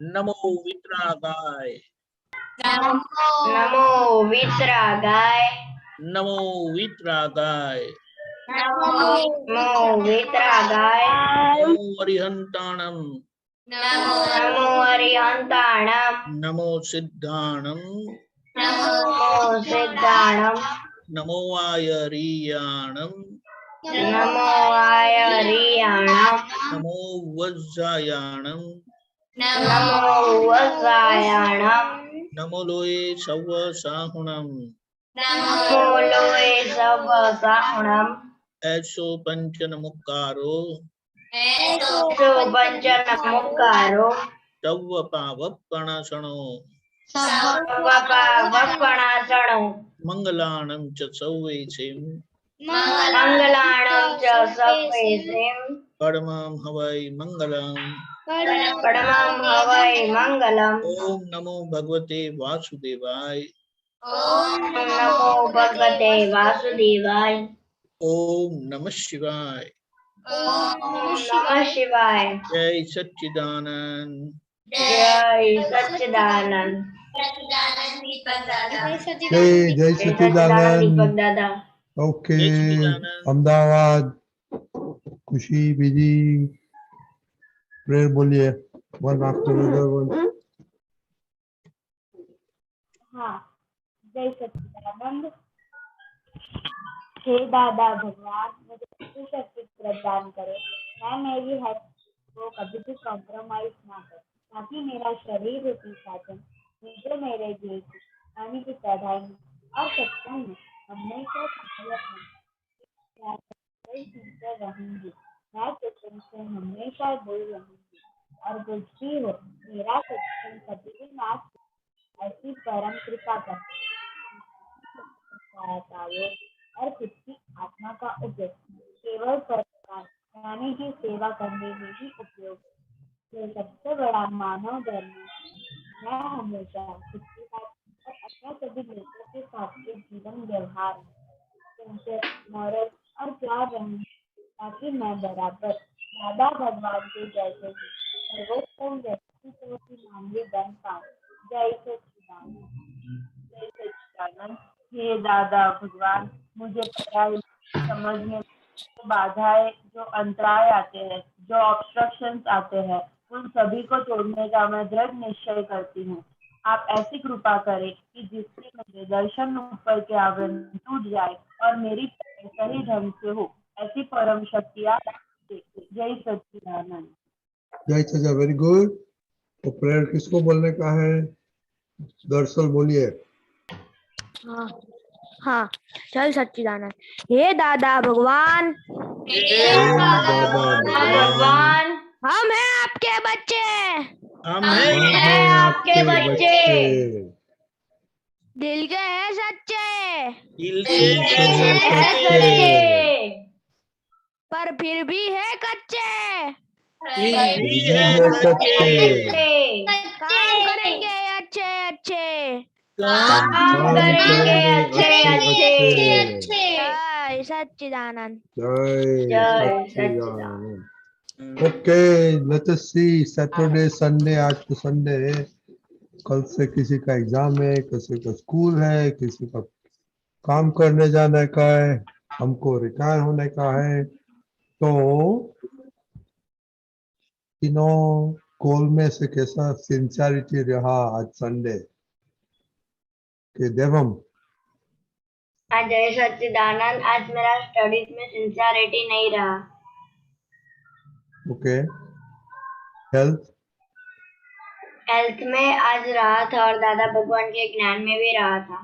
नमो वितरागाय। नमो वितरागाय। नमो वितरागाय। नमो वितरागाय। नमो अरिहंताणम। नमो अरिहंताणम। नमो सिद्धाणम। नमो सिद्धाणम। नमो आयरियाणम। नमो आयरियाणम। नमो वज्रायाणम। नमो वज्रायाणम। नमो लोये सव साहुणम। नमो लोये सव साहुणम। ऐसो पंचन मुक्कारो। ऐसो पंचन मुक्कारो। तव पावप्पणासनो। वपणासणो। मंगलाणं च सौवेसिं। मंगलाणं च सवेसिं। परमं हवै मंगलम्। परमं हवै मंगलम्। ओम नमो भगवते वासुदेवाय। ओम नमो भगवते वासुदेवाय। ओम नमः शिवाय। ओम नमः शिवाय। जय सच्चिदानंद। जय सच्चिदानंद। जय जय सच्चिदानंद सच्चिदानंद। दीपक दादा। ओके जय सच्चिदानंद। अहमदाबाद खुशी विधि प्रेयर बोलिए वन आफ्टर अदर वन। हाँ, जय सच्चिदानंद। हे दादा भगवान, मुझे इतनी शक्ति प्रदान करो, मैं मेरी हेल्थ को कभी भी कॉम्प्रोमाइज ना करूं, ताकि मेरा शरीर रूपी साधन मुझे मेरे जीवन की पानी की चढ़ाई में और सत्संग में हमेशा सहायक बने। मैं सही सुनते रहूंगी, मैं सत्संग से हमेशा दूर रहूंगी, और कुछ भी हो मेरा सत्संग कभी भी नाश नहीं, ऐसी परम कृपा कर और खुद की आत्मा का उपयोग केवल परोपकार यानी कि सेवा करने में ही उपयोग है। ये सबसे बड़ा मानव धर्म है। मैं हमेशा खुद की बात और अपने सभी लोगों के साथ के जीवन व्यवहार में मॉरल और प्यार रहूं, ताकि मैं बराबर दादा भगवान के जैसे ही सर्वोत्तम व्यक्तित्व की मानवी बन पाऊं। जय सच्चिदानंद। जय सच्चिदानंद। हे दादा भगवान, मुझे पता है समझने में जो बाधाएं, जो अंतराय आते हैं, जो ऑब्स्ट्रक्शंस आते हैं, उन सभी को तोड़ने का मैं दृढ़ निश्चय करती हूँ। आप ऐसी कृपा करें कि जिससे मेरे दर्शन ऊपर के आवरण टूट जाए और मेरी पकड़ सही ढंग से हो, ऐसी परम शक्ति आप देखें। जय सच्चिदानंद। जय सच्चा वेरी गुड। तो प्रेयर किसको बोलने का है? दरअसल बोलिए। हाँ हाँ, जय सच्चिदानंद। हे दादा भगवान, हे दादा भगवान भगवान, हम हैं आपके बच्चे, हम हम हैं हैं आपके बच्चे, दिल के हैं सच्चे, दिल दिल के के हैं सच्चे, सच्चे, पर फिर भी है कच्चे, फिर भी भी है है सच्चे। सच्चे। काम करेंगे अच्छे अच्छे, काम काम करेंगे अच्छे अच्छे। अच्छे। जय सच्चिदानंद। जय जय Sachchidanand. Okay let's see Saturday Sunday, आज तो संडे है, कल से किसी का एग्जाम है, किसी का स्कूल है, किसी का काम करने जाने का है, हमको रिटायर होने का है। तो तीनों गोल में से कैसा सिंसियरिटी रहा आज संडे के देवम? आज जय सच्चिदानंद, आज मेरा स्टडीज में सिंसियरिटी नहीं रहा। ओके हेल्थ हेल्थ में आज रहा था और दादा भगवान के ज्ञान में भी रहा था।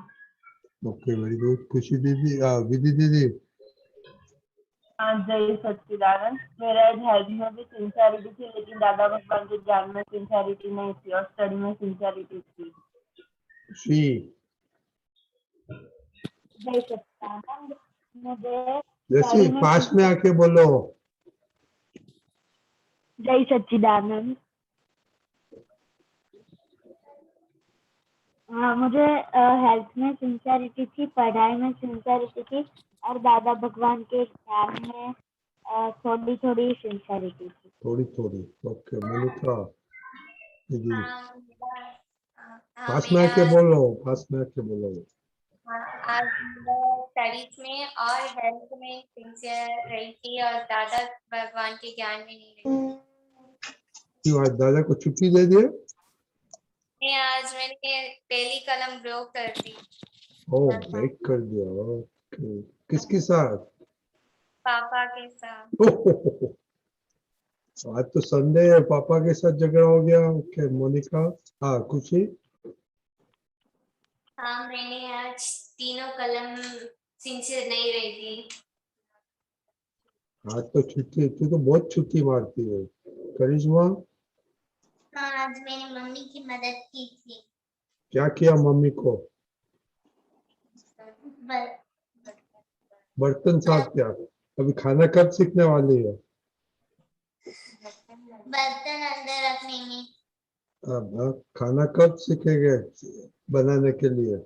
Okay very good. खुशी दीदी विधि दीदी जय सच्चिदानंद। मेरा हेल्थ में भी सिंसियरिटी थी, लेकिन दादा भगवान के ज्ञान में सिंसियरिटी नहीं थी और स्टडी में सिंसियरिटी थी। श्री जय सच्चिदानंद। मुझे जैसी स्टडी में पास में आके बोलो। जय सच्चिदानंद। मुझे हेल्थ में सिंसियरिटी थी, पढ़ाई में सिंसियरिटी थी और दादा भगवान के ज्ञान में थोड़ी थोड़ी सिंसियरिटी थी। थोड़ी थोड़ी ओके मलिका दीदी हाँ पास में आके बोलो, पास में आके बोलो। आज स्टडीज में और हेल्थ में सिंसियर रही थी और दादा भगवान के ज्ञान में नहीं रही। क्यों आज दादा को छुट्टी दे दिए? नहीं, आज मैंने पहली कलम ड्रॉ कर दी ओह ब्रेक कर दिया, ओके। किसके साथ? पापा के साथ। आज तो संडे है, पापा के साथ झगड़ा हो गया। ओके मोनिका। हाँ खुशी। हाँ, मैंने आज तीनों कलम सिंसियर नहीं रही थी। आज तो छुट्टी, तू तो बहुत छुट्टी मारती है। करिश्मा हाँ, आज मैंने मम्मी की मदद की थी। क्या किया मम्मी को? बर्तन साफ किया। अभी खाना कब सीखने वाली है? बर्तन अंदर रखने में। अब खाना कब सीखेंगे बनाने के लिए?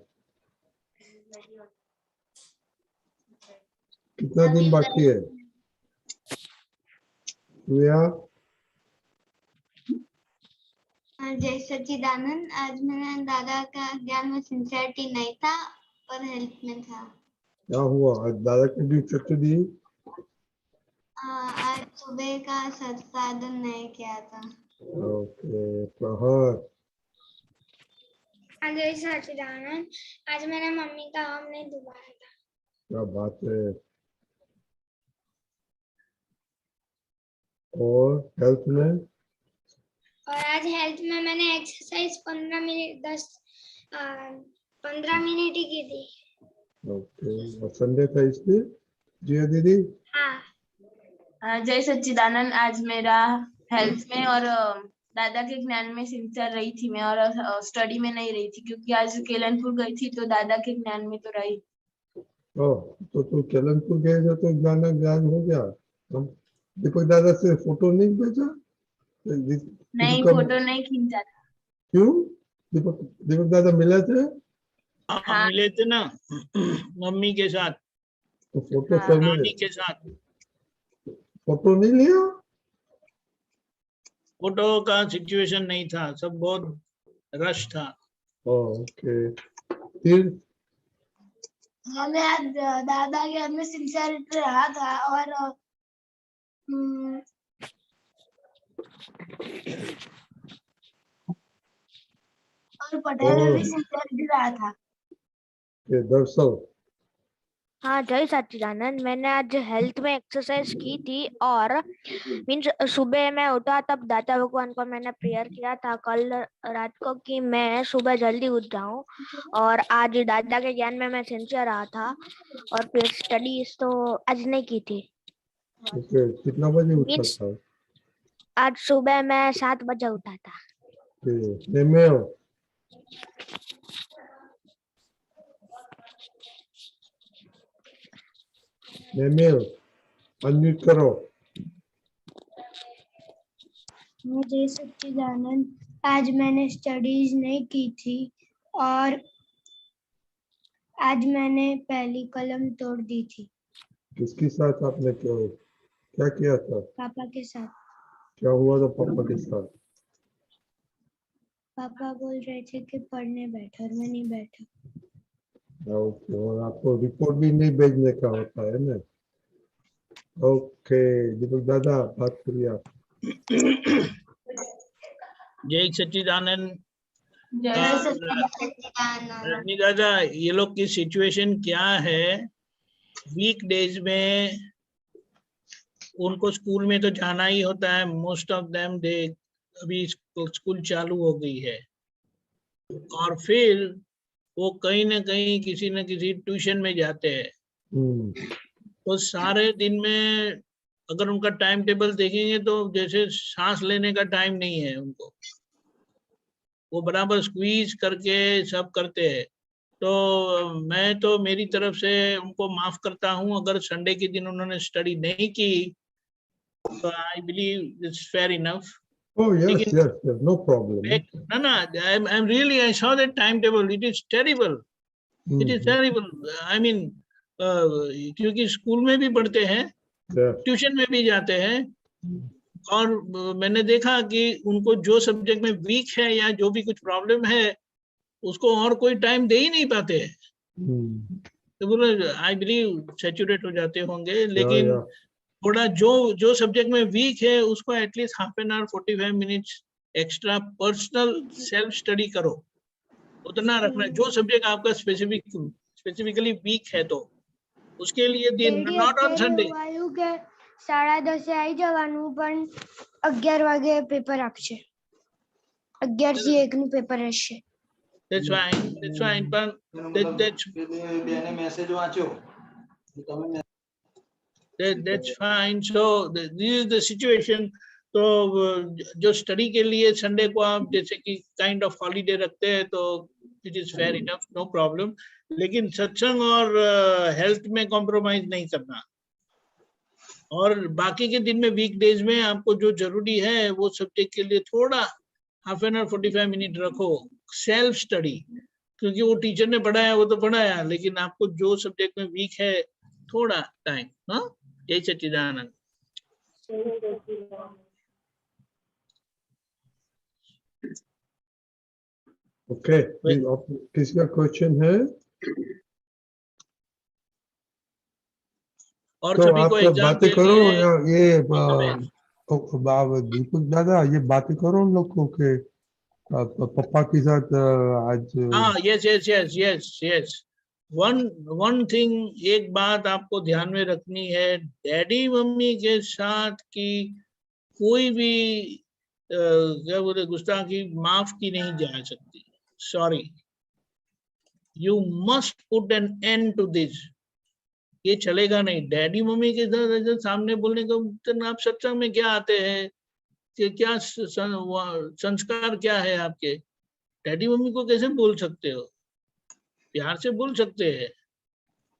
कितना दिन बाकी है? रिया जय सच्चिदानंद। आज मैंने दादा का ज्ञान में सिंसियरिटी नहीं था और हेल्थ में था। क्या हुआ? आज दादा की भी छुट्टी दी? आज सुबह का संसाधन नहीं किया था। ओके प्रहर। जय सच्चिदानंद। आज मैंने मम्मी का आम नहीं दुबारा था। क्या बात है। और हेल्थ में? और आज हेल्थ में मैंने एक्सरसाइज 15 मिनट ही की थी। ओके और संडे था इसलिए? जिया दीदी। हाँ जय सच्चिदानंद। आज मेरा हेल्थ में और दादा के ज्ञान में सिंसियर रही थी मैं, और स्टडी में नहीं रही थी क्योंकि आज केलनपुर गई थी तो दादा के ज्ञान में तो रही। ओह तो तू केलनपुर गए थे तो ज्ञान हो गया। हम दीपक दादा से फोटो नहीं भेजा? नहीं, दीपक फोटो नहीं खींचा था। क्यों? दीपक दादा मिले थे हाँ। मिले थे ना मम्मी के साथ, तो फोटो हाँ। सब नानी के साथ। फोटो नहीं लिया? फोटो का सिचुएशन नहीं था, सब बहुत रश था। ओके फिर मैं आज दादा के में सिंसियरिटी रहा था और पढ़ाई में भी सिंसियरिटी रहा था। ये दरअसल हाँ जय सच्चिदानंद। मैंने आज हेल्थ में एक्सरसाइज की थी और मीन्स सुबह मैं उठा तब दादा भगवान को मैंने प्रेयर किया था कल रात को कि मैं सुबह जल्दी उठ जाऊं, और आज दादा के ज्ञान में मैं सिंसियर रहा था और फिर स्टडीज तो आज नहीं की थी। ओके कितना बजे उठा मीन्स था? आज सुबह मैं 7 बजे उठा था। ईमेल अनम्यूट करो। जय सच्चिदानंद। आज मैंने स्टडीज नहीं की थी और आज मैंने पहली कलम तोड़ दी थी। किसके साथ आपने क्या किया था? पापा के साथ। क्या हुआ था पापा के साथ? पापा बोल रहे थे कि पढ़ने बैठो और मैं नहीं बैठा। ओके और आपको रिपोर्ट भी नहीं भेजने का होता है ना? ओके दीपक दादा बात करिए आप। जय सच्चिदानंद। जय सच्चिदानंद। रजनी दादा, ये लोग की सिचुएशन क्या है? वीक डेज में उनको स्कूल में तो जाना ही होता है, मोस्ट ऑफ देम दे अभी स्कूल चालू हो गई है, और फिर वो कहीं ना कहीं किसी न किसी ट्यूशन में जाते हैं। तो सारे दिन में अगर उनका टाइम टेबल देखेंगे तो जैसे सांस लेने का टाइम नहीं है उनको, वो बराबर स्क्वीज करके सब करते हैं। तो मैं तो मेरी तरफ से उनको माफ करता हूँ अगर संडे के दिन उन्होंने स्टडी नहीं की, तो I believe it's fair enough. Oh yes, no problem. No, I'm really, I saw that timetable. It is terrible. It is terrible. I mean, क्योंकि स्कूल में भी पढ़ते हैं, ट्यूशन में भी जाते हैं, और मैंने देखा कि उनको जो सब्जेक्ट में वीक है या जो भी कुछ प्रॉब्लम है उसको और कोई टाइम दे ही नहीं पाते हैं। तो बोले आई बिलीव सैचुरेट हो जाते होंगे, लेकिन या थोड़ा जो सब्जेक्ट में वीक है उसको at least half an hour 45 minutes extra personal self study करो, उतना रखना। जो सब्जेक्ट आपका स्पेसिफिकली वीक है तो उसके लिए दिन, नॉट ऑन संडे। 10:30 આવી જવાનું, પણ 11 વાગે પેપર આપશે. 11 થી 1 નું પેપર હશે. That's fine, but that's fine. So this is the situation. तो जो स्टडी के लिए संडे को आप जैसे कि काइंड ऑफ हॉलीडे रखते हैं तो it is fair enough, no problem, लेकिन सत्संग और हेल्थ में कॉम्प्रोमाइज नहीं करना। और बाकी के दिन में वीकडेज में आपको जो जरूरी है वो सब्जेक्ट के लिए थोड़ा हाफ एन आवर 45 मिनट रखो सेल्फ स्टडी, क्योंकि वो टीचर ने पढ़ाया वो तो पढ़ाया, लेकिन आपको जो सब्जेक्ट में वीक है थोड़ा टाइम। हाँ, जय सच्चिदानंद। ओके, किसका क्वेश्चन है? और तो सभी आप को एग्जाम बातें के करो, लिए ये दीपक दादा ये बातें करो उन लोग को के पापा के साथ आज। हाँ, यस। वन थिंग, एक बात आपको ध्यान में रखनी है, डैडी मम्मी के साथ की कोई भी क्या बोले गुस्ताखी माफ की नहीं जा सकती। Sorry, you must put an end to this. ये चलेगा नहीं। डैडी मम्मी के सामने बोलने का आप सत्संग में क्या आते हैं कि क्या संस्कार क्या है आपके? डैडी मम्मी को कैसे बोल सकते हो? प्यार से बोल सकते हैं,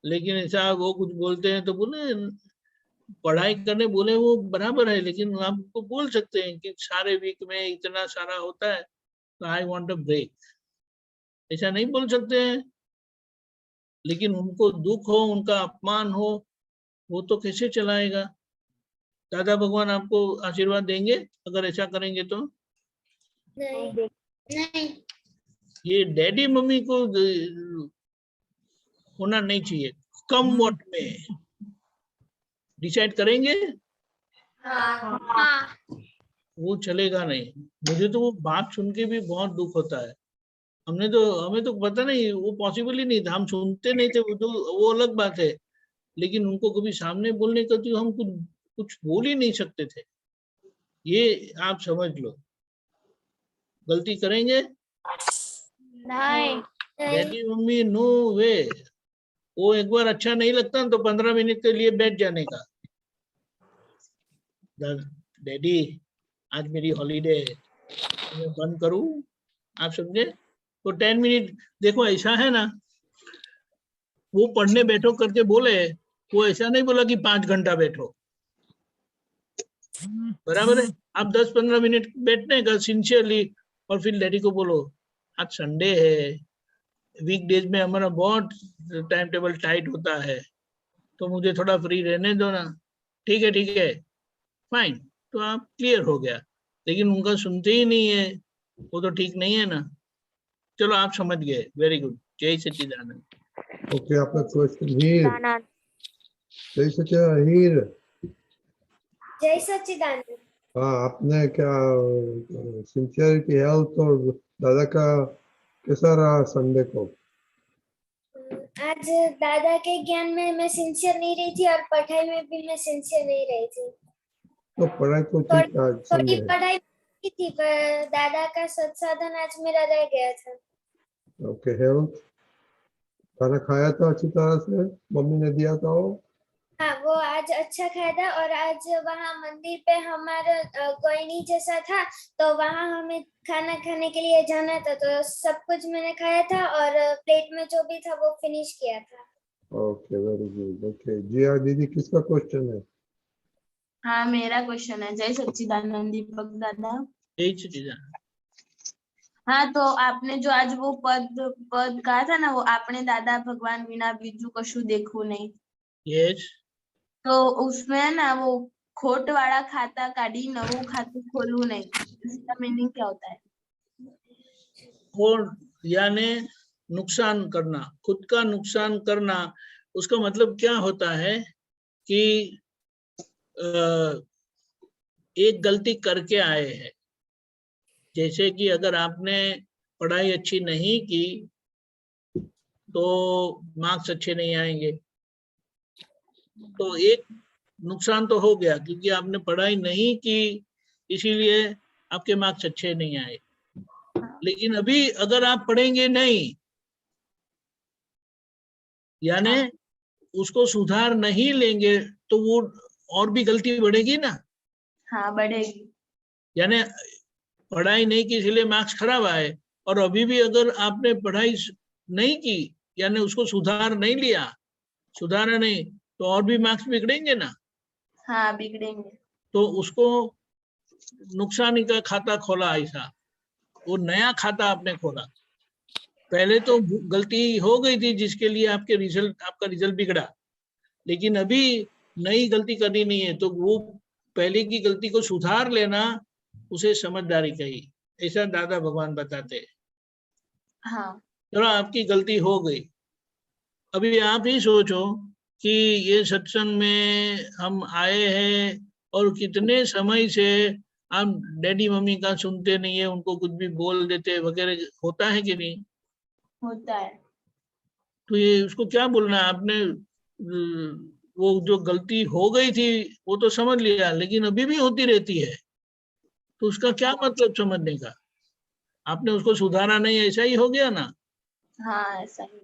लेकिन ऐसा वो कुछ बोलते हैं तो बोले पढ़ाई करने बोले वो बराबर है, लेकिन आपको बोल सकते हैं कि सारे वीक में इतना सारा होता है तो आई वांट अ ब्रेक, ऐसा नहीं बोल सकते हैं। लेकिन उनको दुख हो, उनका अपमान हो, वो तो कैसे चलाएगा? दादा भगवान आपको आशीर्वाद देंगे अगर ऐसा करेंगे तो? नहीं। ये डैडी मम्मी को होना नहीं चाहिए। कम वोट में डिसाइड करेंगे, हाँ। वो चलेगा नहीं। मुझे तो वो बात सुन के भी बहुत दुख होता है। हमें तो पता नहीं, वो पॉसिबल ही नहीं था, हम सुनते नहीं थे, वो अलग बात है, लेकिन उनको कभी सामने बोलने का तो हम कुछ बोल ही नहीं सकते थे। ये आप समझ लो। गलती करेंगे नहीं। Daddy mummy? नो वे। वो एक बार अच्छा नहीं लगता तो 15 मिनट के लिए बैठ जाने का, डैडी आज मेरी हॉलीडे है, मैं बंद करूं? आप समझे? तो 10 मिनट देखो, ऐसा है ना, वो पढ़ने बैठो करके बोले, वो ऐसा नहीं बोला कि 5 घंटा बैठो, बराबर है? आप 10-15 मिनट बैठने का सिंसियरली, और फिर डैडी को बोलो आज संडे है, वीकडेज में हमारा बहुत टाइम टेबल टाइट होता है, तो मुझे थोड़ा फ्री रहने दो ना। ठीक है, फाइन, तो आप क्लियर हो गया। लेकिन उनका सुनते ही नहीं है, वो तो ठीक नहीं है ना। चलो आप समझ गए, वेरी गुड। जय सच्चिदानंद। ओके, आपका क्वेश्चन हीर। दानंद। जय सच्चिदानंद हीर। जय सच्चिदानंद। हाँ, आपने क्या सिंसियरिटी हेल्थ और दादा का कैसा रहा संडे को? आज दादा के ज्ञान में मैं सिंसियर नहीं रही थी और पढ़ाई में भी मैं सिंसियर नहीं रही थी। तो पढ़ाई तो ठीक, आज संडे थोड़ी है। पढ़ाई की थी पर दादा का सत्साधन आज मेरा रह गया था। ओके, हेल्थ खाना खाया था अच्छी तरह से? मम्मी ने दिया था वो? हाँ, वो आज अच्छा खाया था। और आज वहाँ मंदिर पे हमारा गोइनी जैसा था, तो वहाँ हमें खाना खाने के लिए जाना था, तो सब कुछ मैंने खाया था और प्लेट में जो भी था वो फिनिश किया था। Okay, very good. ओके, जिया दीदी, किसका क्वेश्चन है? हाँ, मेरा क्वेश्चन है। जय सच्चिदानंद दीपक दादा। जय सच्चिदानंद। हाँ, तो आपने जो आज वो पद कहा था ना, वो आपने दादा भगवान विना बीजू कशु देखू नहीं। यस। तो उसमें ना वो खोट वाला खाता काढ़ी नवू खातु खोलવું नहीं, इसका मीनिंग क्या होता है? खोट यानी नुकसान करना, खुद का नुकसान करना। उसका मतलब क्या होता है कि एक गलती करके आए हैं, जैसे कि अगर आपने पढ़ाई अच्छी नहीं की तो मार्क्स अच्छे नहीं आएंगे, तो एक नुकसान तो हो गया क्योंकि आपने पढ़ाई नहीं की इसीलिए आपके मार्क्स अच्छे नहीं आए। लेकिन अभी अगर आप पढ़ेंगे नहीं यानी उसको सुधार नहीं लेंगे तो वो और भी गलती बढ़ेगी ना। हाँ बढ़ेगी। यानी पढ़ाई नहीं की इसलिए मार्क्स खराब आए, और अभी भी अगर आपने पढ़ाई नहीं की यानी उसको सुधार नहीं लिया, सुधारा नहीं, तो और भी मार्क्स बिगड़ेंगे ना। हाँ बिगड़ेंगे। तो उसको नुकसानी का खाता खोला, ऐसा वो नया खाता आपने खोला। पहले तो गलती हो गई थी जिसके लिए आपका रिजल्ट बिगड़ा, लेकिन अभी नई गलती करनी नहीं है, तो वो पहले की गलती को सुधार लेना उसे समझदारी कही, ऐसा दादा भगवान बताते हैं। हाँ। चलो आपकी गलती हो गई, अभी आप ही सोचो कि ये सत्संग में हम आए हैं और कितने समय से आप डैडी मम्मी का सुनते नहीं है, उनको कुछ भी बोल देते वगैरह, होता है कि नहीं? होता है। तो ये उसको क्या बोलना है आपने? वो जो गलती हो गई थी वो तो समझ लिया, लेकिन अभी भी होती रहती है, तो उसका क्या मतलब समझने का? आपने उसको सुधारा नहीं, ऐसा ही हो गया ना। हाँ ऐसा ही।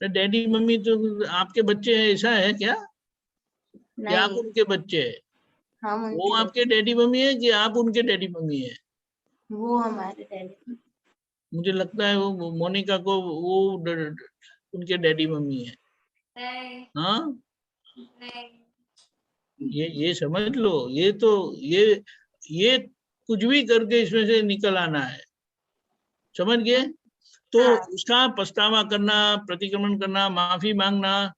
डैडी मम्मी तो आपके बच्चे हैं, ऐसा है क्या? या आप नहीं, उनके बच्चे हैं? हम वो उनके आपके डैडी मम्मी है कि आप उनके डैडी मम्मी है? वो हमारे डैडी। मुझे लगता है वो मोनिका को वो उनके डैडी मम्मी है। नहीं हाँ, नहीं। ये समझ लो, ये कुछ भी करके इसमें से निकल आना है, समझ गए? तो हाँ। उसका पछतावा करना, प्रतिक्रमण करना, माफी मांगना,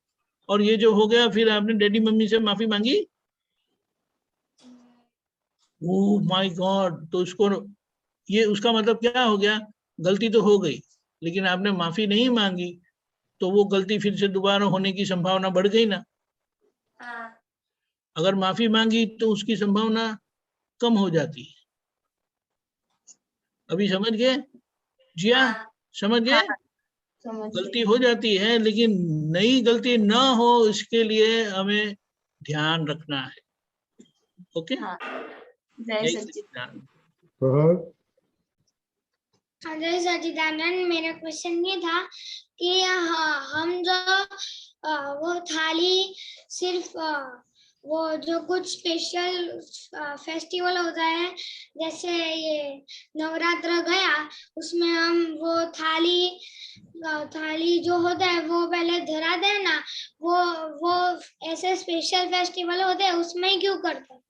और ये जो हो गया फिर आपने डैडी मम्मी से माफी मांगी। ओह माय गॉड, तो उसको ये उसका मतलब क्या हो गया? गलती तो हो गई लेकिन आपने माफी नहीं मांगी, तो वो गलती फिर से दोबारा होने की संभावना बढ़ गई ना। हाँ अगर माफी मांगी तो उसकी संभावना कम हो जाती है। अभी समझ गए जिया? हाँ समझ गए? हाँ समझ गलती गई। हो जाती है लेकिन नई गलती ना हो इसके लिए हमें ध्यान रखना है। ओके, हाँ जय जय सच्चिदानंद। सच्चिदानंद। हाँ, जय सच्चिदानंद। मेरा क्वेश्चन ये था कि हम जो वो थाली सिर्फ वो जो कुछ स्पेशल फेस्टिवल होता है, जैसे ये नवरात्र गया, उसमें हम वो थाली जो होता है वो पहले धरा दे ना, वो ऐसे स्पेशल फेस्टिवल होते हैं उसमें ही क्यों करते हैं?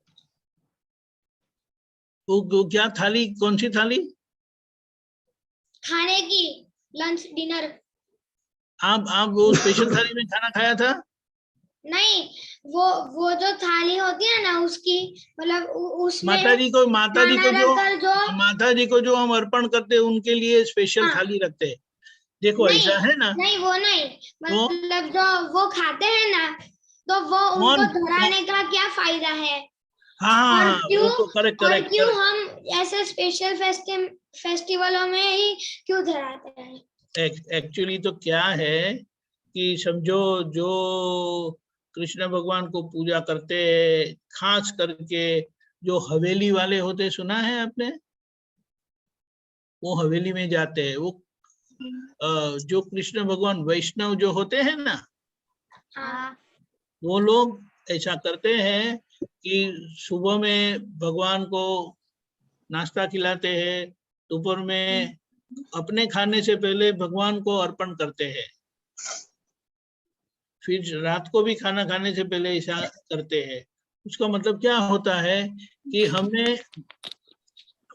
वो क्या थाली, कौन सी थाली? खाने की, लंच डिनर। आप वो स्पेशल थाली में खाना खाया था? नहीं, वो जो थाली होती है ना उसकी, मतलब उसमें माता जी को जो माता जी को जो हम अर्पण करते हैं उनके लिए स्पेशल हाँ, थाली रखते हैं। देखो नहीं ऐसा है ना, नहीं वो नहीं, तो मतलब जो वो खाते हैं ना, तो वो कौन? उनको धराने का क्या फायदा है? हाँ हाँ और हाँ, क्यों वो तो करेक्ट और करेक्ट क्यों करेक्ट। हम ऐसे स्पेशल फेस्टिवलों में ही क्यों धराते हैं? एक्चुअली तो क्या है कि समझो जो कृष्ण भगवान को पूजा करते हैं, खास करके जो हवेली वाले होते, सुना है आपने? वो हवेली में जाते हैं, वो जो कृष्ण भगवान वैष्णव जो होते हैं ना, हाँ वो लोग ऐसा करते हैं कि सुबह में भगवान को नाश्ता खिलाते हैं, दोपहर में अपने खाने से पहले भगवान को अर्पण करते हैं, फिर रात को भी खाना खाने से पहले ऐसा करते हैं। उसका मतलब क्या होता है कि हमें,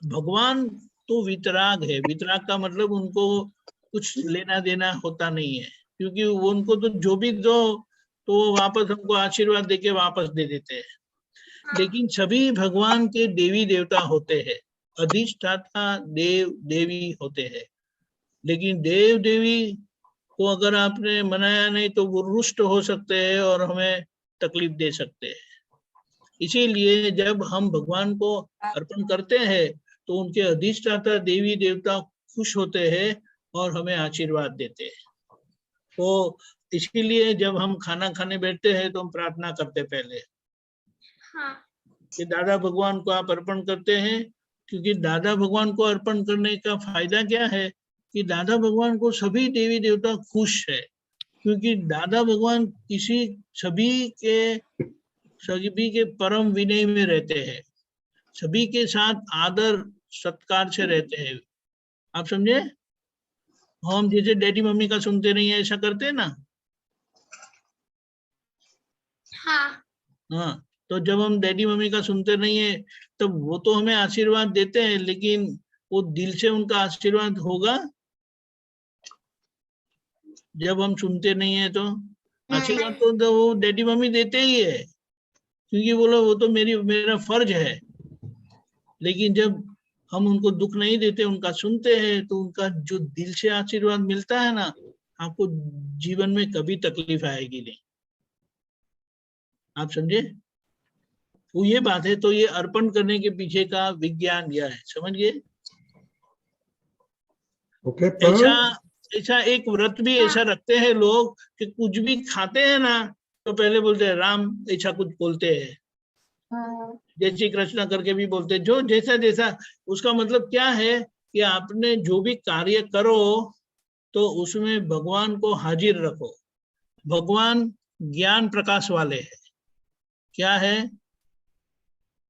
भगवान तो वितराग है, वितराग का मतलब उनको कुछ लेना देना होता नहीं है, क्योंकि वो उनको तो जो भी दो तो वो वापस हमको आशीर्वाद देके वापस दे देते हैं। लेकिन सभी भगवान के देवी देवता होते हैं, अधिष्ठाता देव देवी होते हैं। लेकिन देव देवी को अगर आपने मनाया नहीं तो वो रुष्ट हो सकते हैं और हमें तकलीफ दे सकते हैं। इसीलिए जब हम भगवान को अर्पण करते हैं तो उनके अधिष्ठाता देवी देवता खुश होते हैं और हमें आशीर्वाद देते हैं। तो इसीलिए जब हम खाना खाने बैठते हैं तो हम प्रार्थना करते पहले कि दादा भगवान को आप अर्पण करते हैं, क्योंकि दादा भगवान को अर्पण करने का फायदा क्या है कि दादा भगवान को सभी देवी देवता खुश है, क्योंकि दादा भगवान सभी के परम विनय में रहते हैं, सभी के साथ आदर सत्कार से रहते हैं। आप समझे? हम जैसे डैडी मम्मी का सुनते नहीं है, ऐसा करते हैं ना? हाँ, तो जब हम डैडी मम्मी का सुनते नहीं है तब वो तो हमें आशीर्वाद देते हैं, लेकिन वो दिल से उनका आशीर्वाद होगा? जब हम सुनते नहीं है तो आशीर्वाद तो वो डैडी मम्मी देते ही है, क्योंकि बोलो वो तो मेरा फर्ज है। लेकिन जब हम उनको दुख नहीं देते, उनका सुनते हैं, तो उनका जो दिल से आशीर्वाद मिलता है ना, आपको जीवन में कभी तकलीफ आएगी नहीं। आप समझे? वो ये बात है। तो ये अर्पण करने के पीछे का विज्ञान यह है, समझ गए? ओके। ऐसा एक व्रत भी ऐसा रखते हैं लोग कि कुछ भी खाते हैं ना तो पहले बोलते हैं राम, ऐसा कुछ बोलते हैं, जय श्री कृष्ण करके भी बोलते हैं, जो जैसा। उसका मतलब क्या है कि आपने जो भी कार्य करो तो उसमें भगवान को हाजिर रखो। भगवान ज्ञान प्रकाश वाले हैं। क्या है?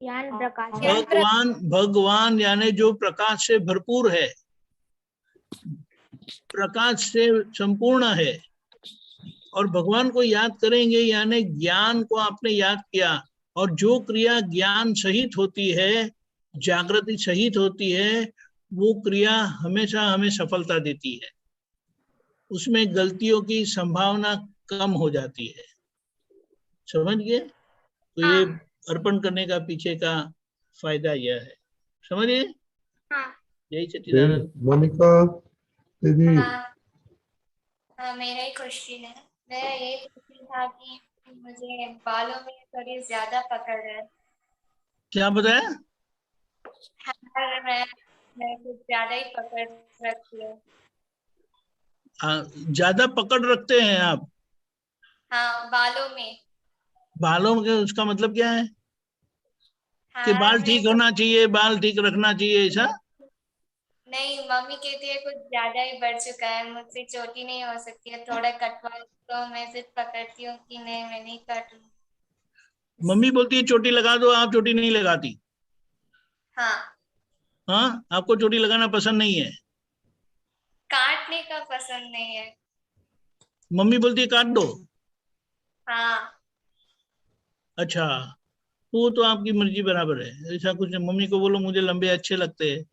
ज्ञान प्रकाश। भगवान यानी जो प्रकाश से भरपूर है, प्रकाश से संपूर्ण है। और भगवान को याद करेंगे यानी ज्ञान को आपने याद किया, और जो क्रिया ज्ञान सहित होती है, जागृति सहित होती है, वो क्रिया हमेशा हमें सफलता देती है। उसमें गलतियों की संभावना कम हो जाती है। समझ गए? तो ये अर्पण करने का पीछे का फायदा यह है। समझिए? यही सच्चिदानंद। मोनिका दीदी। मेरा ही क्वेश्चन है। मेरा ये क्वेश्चन था कि मुझे बालों में थोड़ी ज्यादा पकड़ है। क्या बताया? मैं कुछ ज्यादा ही पकड़ रखती हूँ। ज्यादा पकड़ रखते हैं आप? हाँ, बालों में। बालों के उसका मतलब क्या है? कि हाँ, बाल ठीक होना चाहिए, बाल ठीक रखना चाहिए, ऐसा? नहीं, मम्मी कहती है कुछ ज्यादा ही बढ़ चुका है, मुझसे चोटी नहीं हो सकती है, थोड़ा कटवा। तो मैं सिर्फ पकड़ती हूँ कि नहीं, मैं नहीं काटूं। मम्मी बोलती है चोटी लगा दो, आप चोटी नहीं लगाती? हाँ, आपको चोटी लगाना पसंद नहीं है? काटने का पसंद नहीं है। मम्मी बोलती है काट दो? हाँ। अच्छा, वो तो आपकी मर्जी बराबर है, ऐसा कुछ नहीं। मम्मी को बोलो मुझे लंबे अच्छे लगते हैं।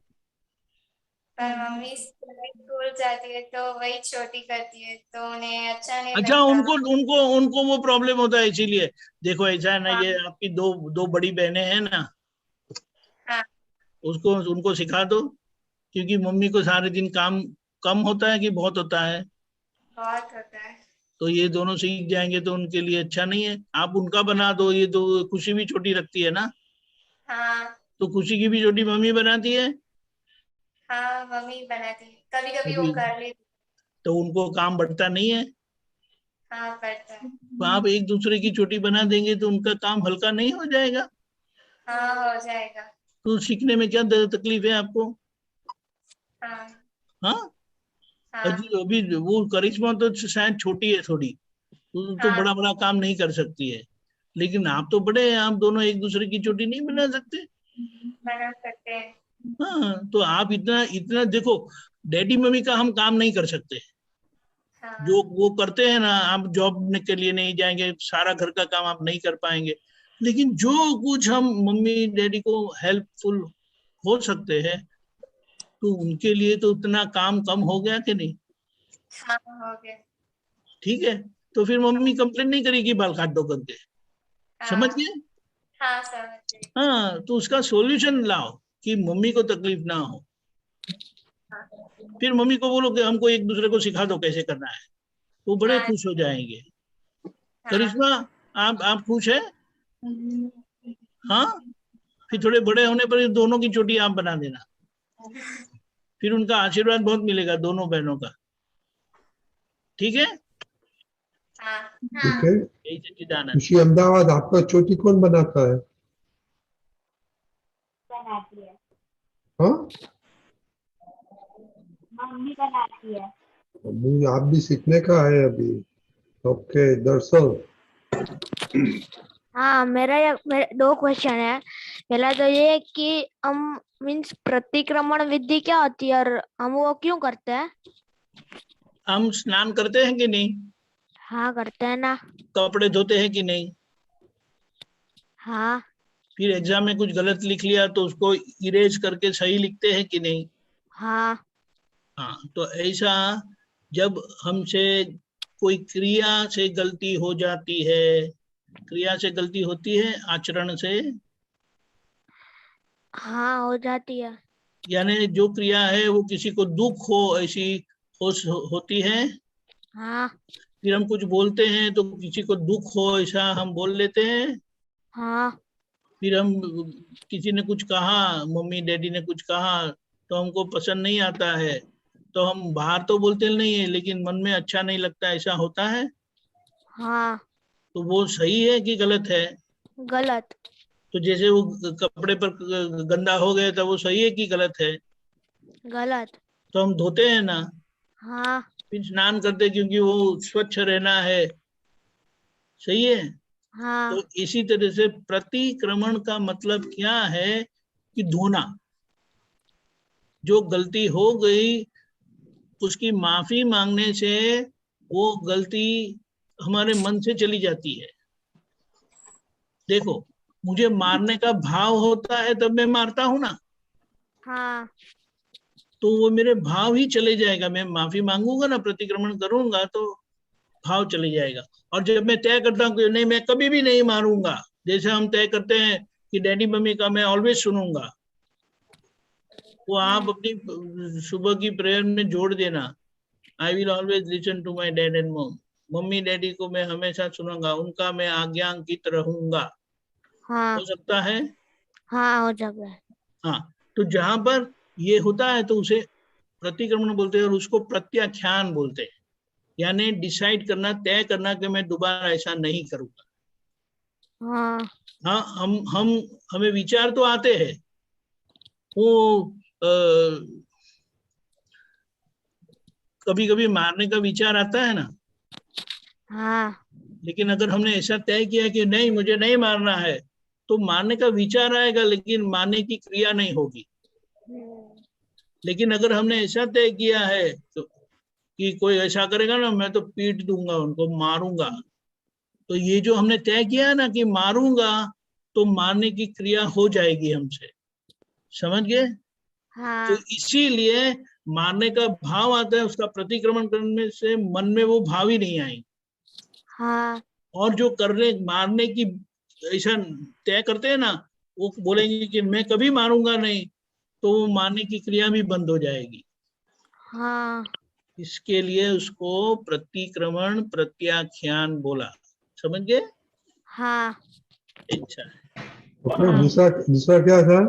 पर मम्मी स्कूल जाती है तो वही छोटी करती है, तो उन्हें अच्छा नहीं अच्छा, लगता। उनको वो प्रॉब्लम होता है, इसीलिए। देखो ऐसा है ना, हाँ। ये आपकी दो बड़ी बहनें हैं ना, हाँ। उनको सिखा दो, क्योंकि मम्मी को सारे दिन काम कम होता है कि बहुत होता है, बहुत होता है। तो ये दोनों सीख जाएंगे तो उनके लिए अच्छा नहीं है। आप उनका बना दो। ये तो खुशी भी छोटी रखती है ना, हाँ। तो खुशी की भी छोटी मम्मी बनाती है। हाँ, मम्मी बनाती है, कभी कभी वो अभी कर लेती। तो उनको काम बढ़ता नहीं है। हाँ, पड़ता है। तो आप एक दूसरे की चोटी बना देंगे तो उनका काम हल्का नहीं हो जाएगा? हाँ, हो जाएगा। तो सीखने में क्या तकलीफ है आपको? हाँ। हाँ, हाँ। अभी वो करिश्मा तो शायद छोटी है थोड़ी, तो हाँ, बड़ा बड़ा काम नहीं कर सकती है, लेकिन आप तो बड़े हैं, आप दोनों एक दूसरे की चोटी नहीं बना सकते? बना सकते हैं। हाँ, तो आप इतना इतना देखो, डैडी मम्मी का हम काम नहीं कर सकते। हाँ। जो वो करते हैं ना, आप जॉब के लिए नहीं जाएंगे, सारा घर का काम आप नहीं कर पाएंगे, लेकिन जो कुछ हम मम्मी डैडी को हेल्पफुल हो सकते हैं, तो उनके लिए तो उतना काम कम हो गया कि नहीं? हाँ, हो गया। ठीक है, तो फिर मम्मी कंप्लेन नहीं करेगी बाल काट दो करके। समझ हाँ। गए? हाँ समझ गई। हाँ, तो उसका सॉल्यूशन लाओ कि मम्मी को तकलीफ ना हो। फिर मम्मी को बोलो कि हमको एक दूसरे को सिखा दो कैसे करना है, वो बड़े हाँ खुश हो जाएंगे। हाँ करिश्मा, आप खुश है? हाँ, फिर थोड़े बड़े होने पर दोनों की चोटी आप बना देना, फिर उनका आशीर्वाद बहुत मिलेगा दोनों बहनों का। ठीक है? हाँ ठीक है। यही सच्चिदानंद। खुशी अहमदाबाद, आपका चोटी कौन बनाता है? बनाती है, हाँ, मम्मी बनाती है। अभी आप भी सीखने का है अभी। ओके दर्शन। हाँ, मेरे 2 क्वेश्चन है। पहला तो ये है कि हम मीन्स प्रतिक्रमण विधि क्या होती है और हम वो क्यों करते हैं? हम स्नान करते हैं कि नहीं? हाँ, करते हैं ना। कपड़े धोते हैं कि नहीं? हाँ। फिर एग्जाम में कुछ गलत लिख लिया तो उसको इरेज करके सही लिखते हैं कि नहीं? हाँ। हाँ, तो ऐसा जब हमसे कोई क्रिया से गलती हो जाती है, क्रिया से गलती होती है, आचरण से, हाँ, हो जाती है। यानी जो क्रिया है वो किसी को दुख हो ऐसी होती है। हाँ। फिर हम कुछ बोलते हैं तो किसी को दुख हो ऐसा हम बोल लेते हैं। हाँ। फिर हम किसी ने कुछ कहा, मम्मी डैडी ने कुछ कहा तो हमको पसंद नहीं आता है, तो हम बाहर तो बोलते नहीं है लेकिन मन में अच्छा नहीं लगता, ऐसा होता है। हाँ। तो वो सही है कि गलत है? गलत। तो जैसे वो कपड़े पर गंदा हो गया था, वो सही है कि गलत है? गलत। तो हम धोते हैं ना, हाँ। फिर स्नान करते क्योंकि वो स्वच्छ रहना है। सही है? हाँ। तो इसी तरह से प्रतिक्रमण का मतलब क्या है कि धोना। जो गलती हो गई उसकी माफी मांगने से वो गलती हमारे मन से चली जाती है। देखो, मुझे मारने का भाव होता है तब मैं मारता हूं ना, हाँ। तो वो मेरे भाव ही चले जाएगा। मैं माफी मांगूंगा ना, प्रतिक्रमण करूंगा तो भाव चले जाएगा। और जब मैं तय करता हूँ कि नहीं मैं कभी भी नहीं मारूंगा, जैसे हम तय करते हैं कि डैडी मम्मी का मैं ऑलवेज सुनूंगा, वो आप अपनी सुबह की प्रेयर में जोड़ देना, I will always listen to my dad and mom. Mummy daddy को मैं हमेशा सुनूंगा, उनका मैं आज्ञा अंकित रहूंगा। हाँ। हो सकता है? हाँ, हो जाता है। हाँ, तो जहां पर ये होता है तो उसे प्रतिक्रमण बोलते हैं और उसको प्रत्याख्यान बोलते हैं, यानी डिसाइड करना, तय करना कि मैं दोबारा ऐसा नहीं करूंगा। हाँ। हाँ, हम हमें विचार तो आते हैं, वो कभी कभी मारने का विचार आता है ना, हाँ। लेकिन अगर हमने ऐसा तय किया कि नहीं मुझे नहीं मारना है, तो मारने का विचार आएगा लेकिन मारने की क्रिया नहीं होगी। लेकिन अगर हमने ऐसा तय किया है तो कि कोई ऐसा करेगा ना मैं तो पीट दूंगा, उनको मारूंगा, तो ये जो हमने तय किया है ना कि मारूंगा, तो मारने की क्रिया हो जाएगी हमसे। समझ गए? तो हाँ। इसीलिए मारने का भाव आता है, उसका प्रतिक्रमण करने से मन में वो भाव ही नहीं आएंगे। हाँ। और जो करने मारने की ऐसा तय करते हैं ना, वो बोलेंगे कि मैं कभी मारूंगा नहीं, तो वो मारने की क्रिया भी बंद हो जाएगी। हाँ। इसके लिए उसको प्रतिक्रमण प्रत्याख्यान बोला। समझ गए? हाँ। अच्छा, ओके, दूसरा दूसरा क्या था?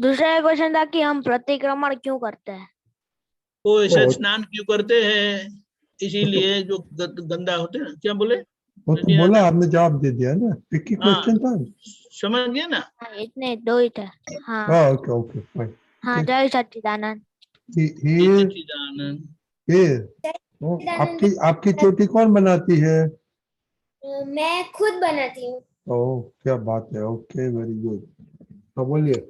दूसरा क्वेश्चन था कि हम प्रतिक्रमण क्यों करते हैं? वो ऐसा ओ, स्नान क्यों करते हैं? इसीलिए जो गंदा होते हैं ना, क्या बोले? वो तो बोला, आपने जवाब दे दिया ना, एक ही हाँ, क्वेश्चन था। समझ गए ना? हाँ, इतने 2 ही थे। हाँ। हाँ, ओके ओके फाइन। हाँ, जय सच्चिदानंद। जय हियर सच्चिदानंद। हियर आपकी आपकी चोटी कौन बनाती है? मैं खुद बनाती हूँ। ओह, क्या बात है। Okay, very good. हाँ, बोलिए।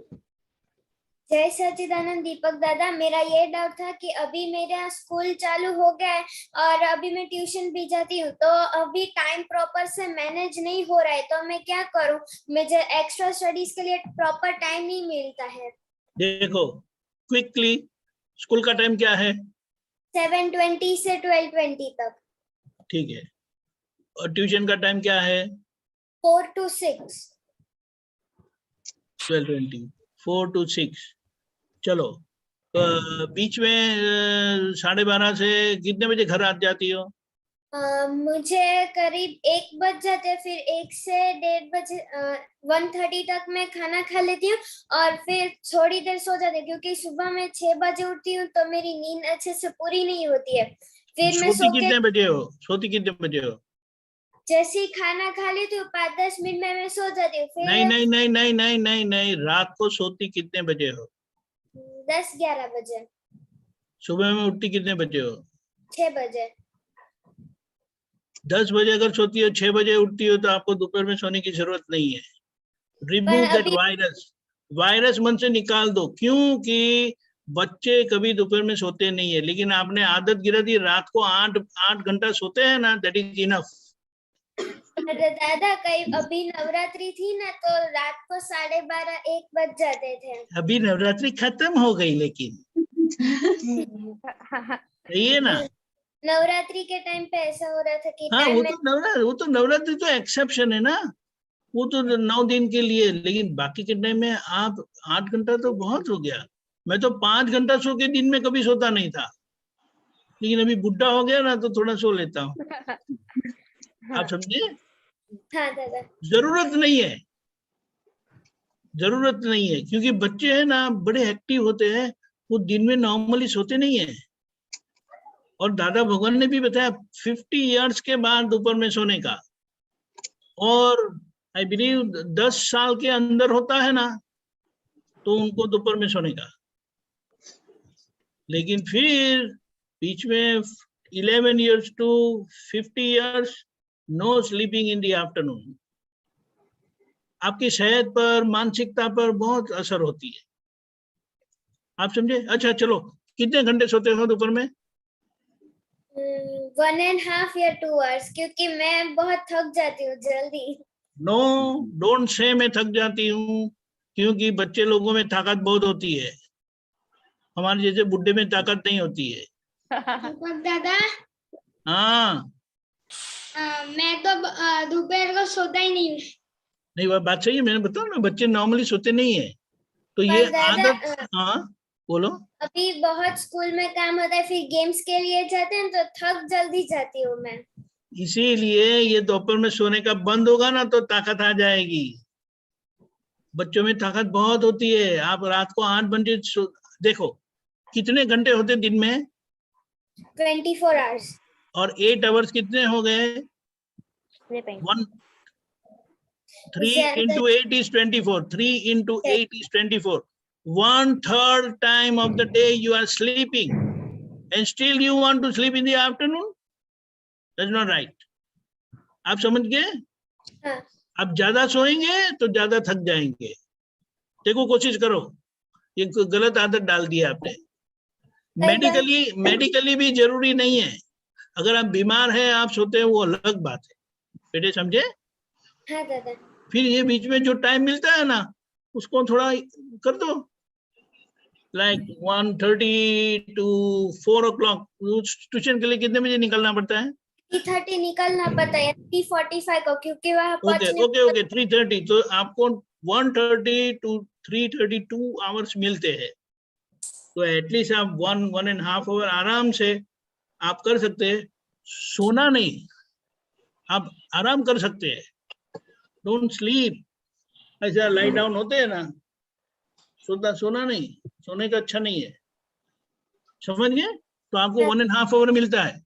जय सच्चिदानंद दीपक दादा, मेरा ये डाउट था कि अभी मेरा स्कूल चालू हो गया है और अभी मैं ट्यूशन भी जाती हूँ, तो अभी टाइम प्रॉपर से मैनेज नहीं हो रहा है, तो मैं क्या करूँ? मुझे एक्स्ट्रा स्टडीज के लिए प्रॉपर टाइम नहीं मिलता है। देखो, क्विकली, स्कूल का टाइम क्या है? 7:20 से 12:20 तक। ठीक है। और ट्यूशन का टाइम क्या है? 4 to 6. 12:20 4 to 6 चलो बीच में 12:30 से कितने बजे घर आ जाती हो? मुझे करीब 1 बज जाते हैं, फिर 1 से 1:30 बजे 1:30 तक मैं खाना खा लेती हूँ और फिर थोड़ी देर सो जाती हूँ, क्योंकि सुबह मैं 6 बजे उठती हूँ तो मेरी नींद अच्छे से पूरी नहीं होती है। फिर मैं सोती कितने बजे हो? सोती कितने बजे हो? जैसे ही खाना खा लेती हूँ 5-10 मिनट में मैं सो जाती हूँ। फिर नहीं नहीं नहीं नहीं नहीं नहीं नहीं, रात को सोती कितने बजे हो? 10-11 बजे। सुबह में उठती कितने बजे हो? 6 बजे। 10 बजे अगर सोती हो, 6 बजे उठती हो, तो आपको दोपहर में सोने की जरूरत नहीं है। रिमूव दैट वायरस, वायरस मन से निकाल दो, क्योंकि बच्चे कभी दोपहर में सोते नहीं है, लेकिन आपने आदत गिरा दी, रात को 8 घंटा सोते हैं ना, दैट इज इनफ। दादा कई अभी नवरात्रि थी ना, तो रात को 12:30-1 बज जाते थे। अभी नवरात्रि खत्म हो गई, लेकिन सही है ना? नवरात्रि के टाइम पे ऐसा हो रहा था कि हाँ, टाइम वो तो नवरात्रि तो एक्सेप्शन है ना, वो तो 9 दिन के लिए, लेकिन बाकी के टाइम में आप 8 घंटा तो बहुत हो गया। मैं तो 5 घंटा सो के दिन में कभी सोता नहीं था, लेकिन अभी बुढ़ा हो गया ना, तो थोड़ा सो लेता हूँ। आप समझे? हाँ दादा। जरूरत नहीं है, जरूरत नहीं है, क्योंकि बच्चे हैं ना बड़े एक्टिव होते हैं, वो दिन में नॉर्मली सोते नहीं है। और दादा भगवान ने भी बताया 50 इयर्स के बाद दोपहर में सोने का, और आई बिलीव 10 साल के अंदर होता है ना, तो उनको दोपहर में सोने का। लेकिन फिर बीच में 11 years to 50 years no sleeping in the afternoon. आपकी सेहत पर, मानसिकता पर बहुत असर होती है। आप समझे? अच्छा चलो, कितने घंटे सोते हो दोपहर में? 1.5 या 2 hours, क्योंकि मैं बहुत थक जाती हूँ जल्दी। नो, डोंट से मैं थक जाती हूँ, क्योंकि बच्चे लोगों में ताकत बहुत होती है, हमारे जैसे बुढ़े में ताकत नहीं होती है। दादा हाँ, मैं तो दोपहर को सोता ही नहीं। नहीं वह बात सही है, मैंने बताया ना, बच्चे नॉर्मली सोते नहीं है, तो ये आदत। हाँ बोलो। अभी बहुत स्कूल में काम होता है, फिर गेम्स के लिए जाते हैं तो थक जल्दी जाती हूँ मैं। इसीलिए ये दोपहर में सोने का बंद होगा ना, तो ताकत आ जाएगी। बच्चों में ताकत बहुत होती है। आप रात को 8 बजे देखो कितने घंटे होते दिन में? 24 hours। और 8 आवर्स कितने हो गए? 3 into 8 is 24. 3 into 8 is 24. 1/3 time of the day you are sleeping, and still you want to sleep in the afternoon? That's not right. आप समझ गए? हाँ। आप ज्यादा सोएंगे तो ज्यादा थक जाएंगे। देखो कोशिश करो, ये गलत आदत डाल दी आपने। मेडिकली भी जरूरी नहीं है, अगर आप बीमार हैं, आप सोते हैं, वो अलग बात है। बेटे समझे? हाँ दादा। फिर ये बीच में जो टाइम मिलता है ना, उसको थोड़ा कर दो, लाइक 1:30 to 4 o'clock। ट्यूशन के लिए कितने बजे निकलना पड़ता है? 3:30 निकलना पड़ता है, 3:45 को, क्योंकि वहाँ ओके 3:30, तो आपको 1:30 to 3:32 आवर्स मिलते हैं, तो एटलीस्ट आप 1.5 आवर आराम से आप कर सकते हैं। सोना नहीं, आप आराम कर सकते हैं। डोंट स्लीप, ऐसा लाई डाउन होते हैं ना, सोना नहीं, सोने का अच्छा नहीं है, समझ गए? तो आपको 1.5 आवर मिलता है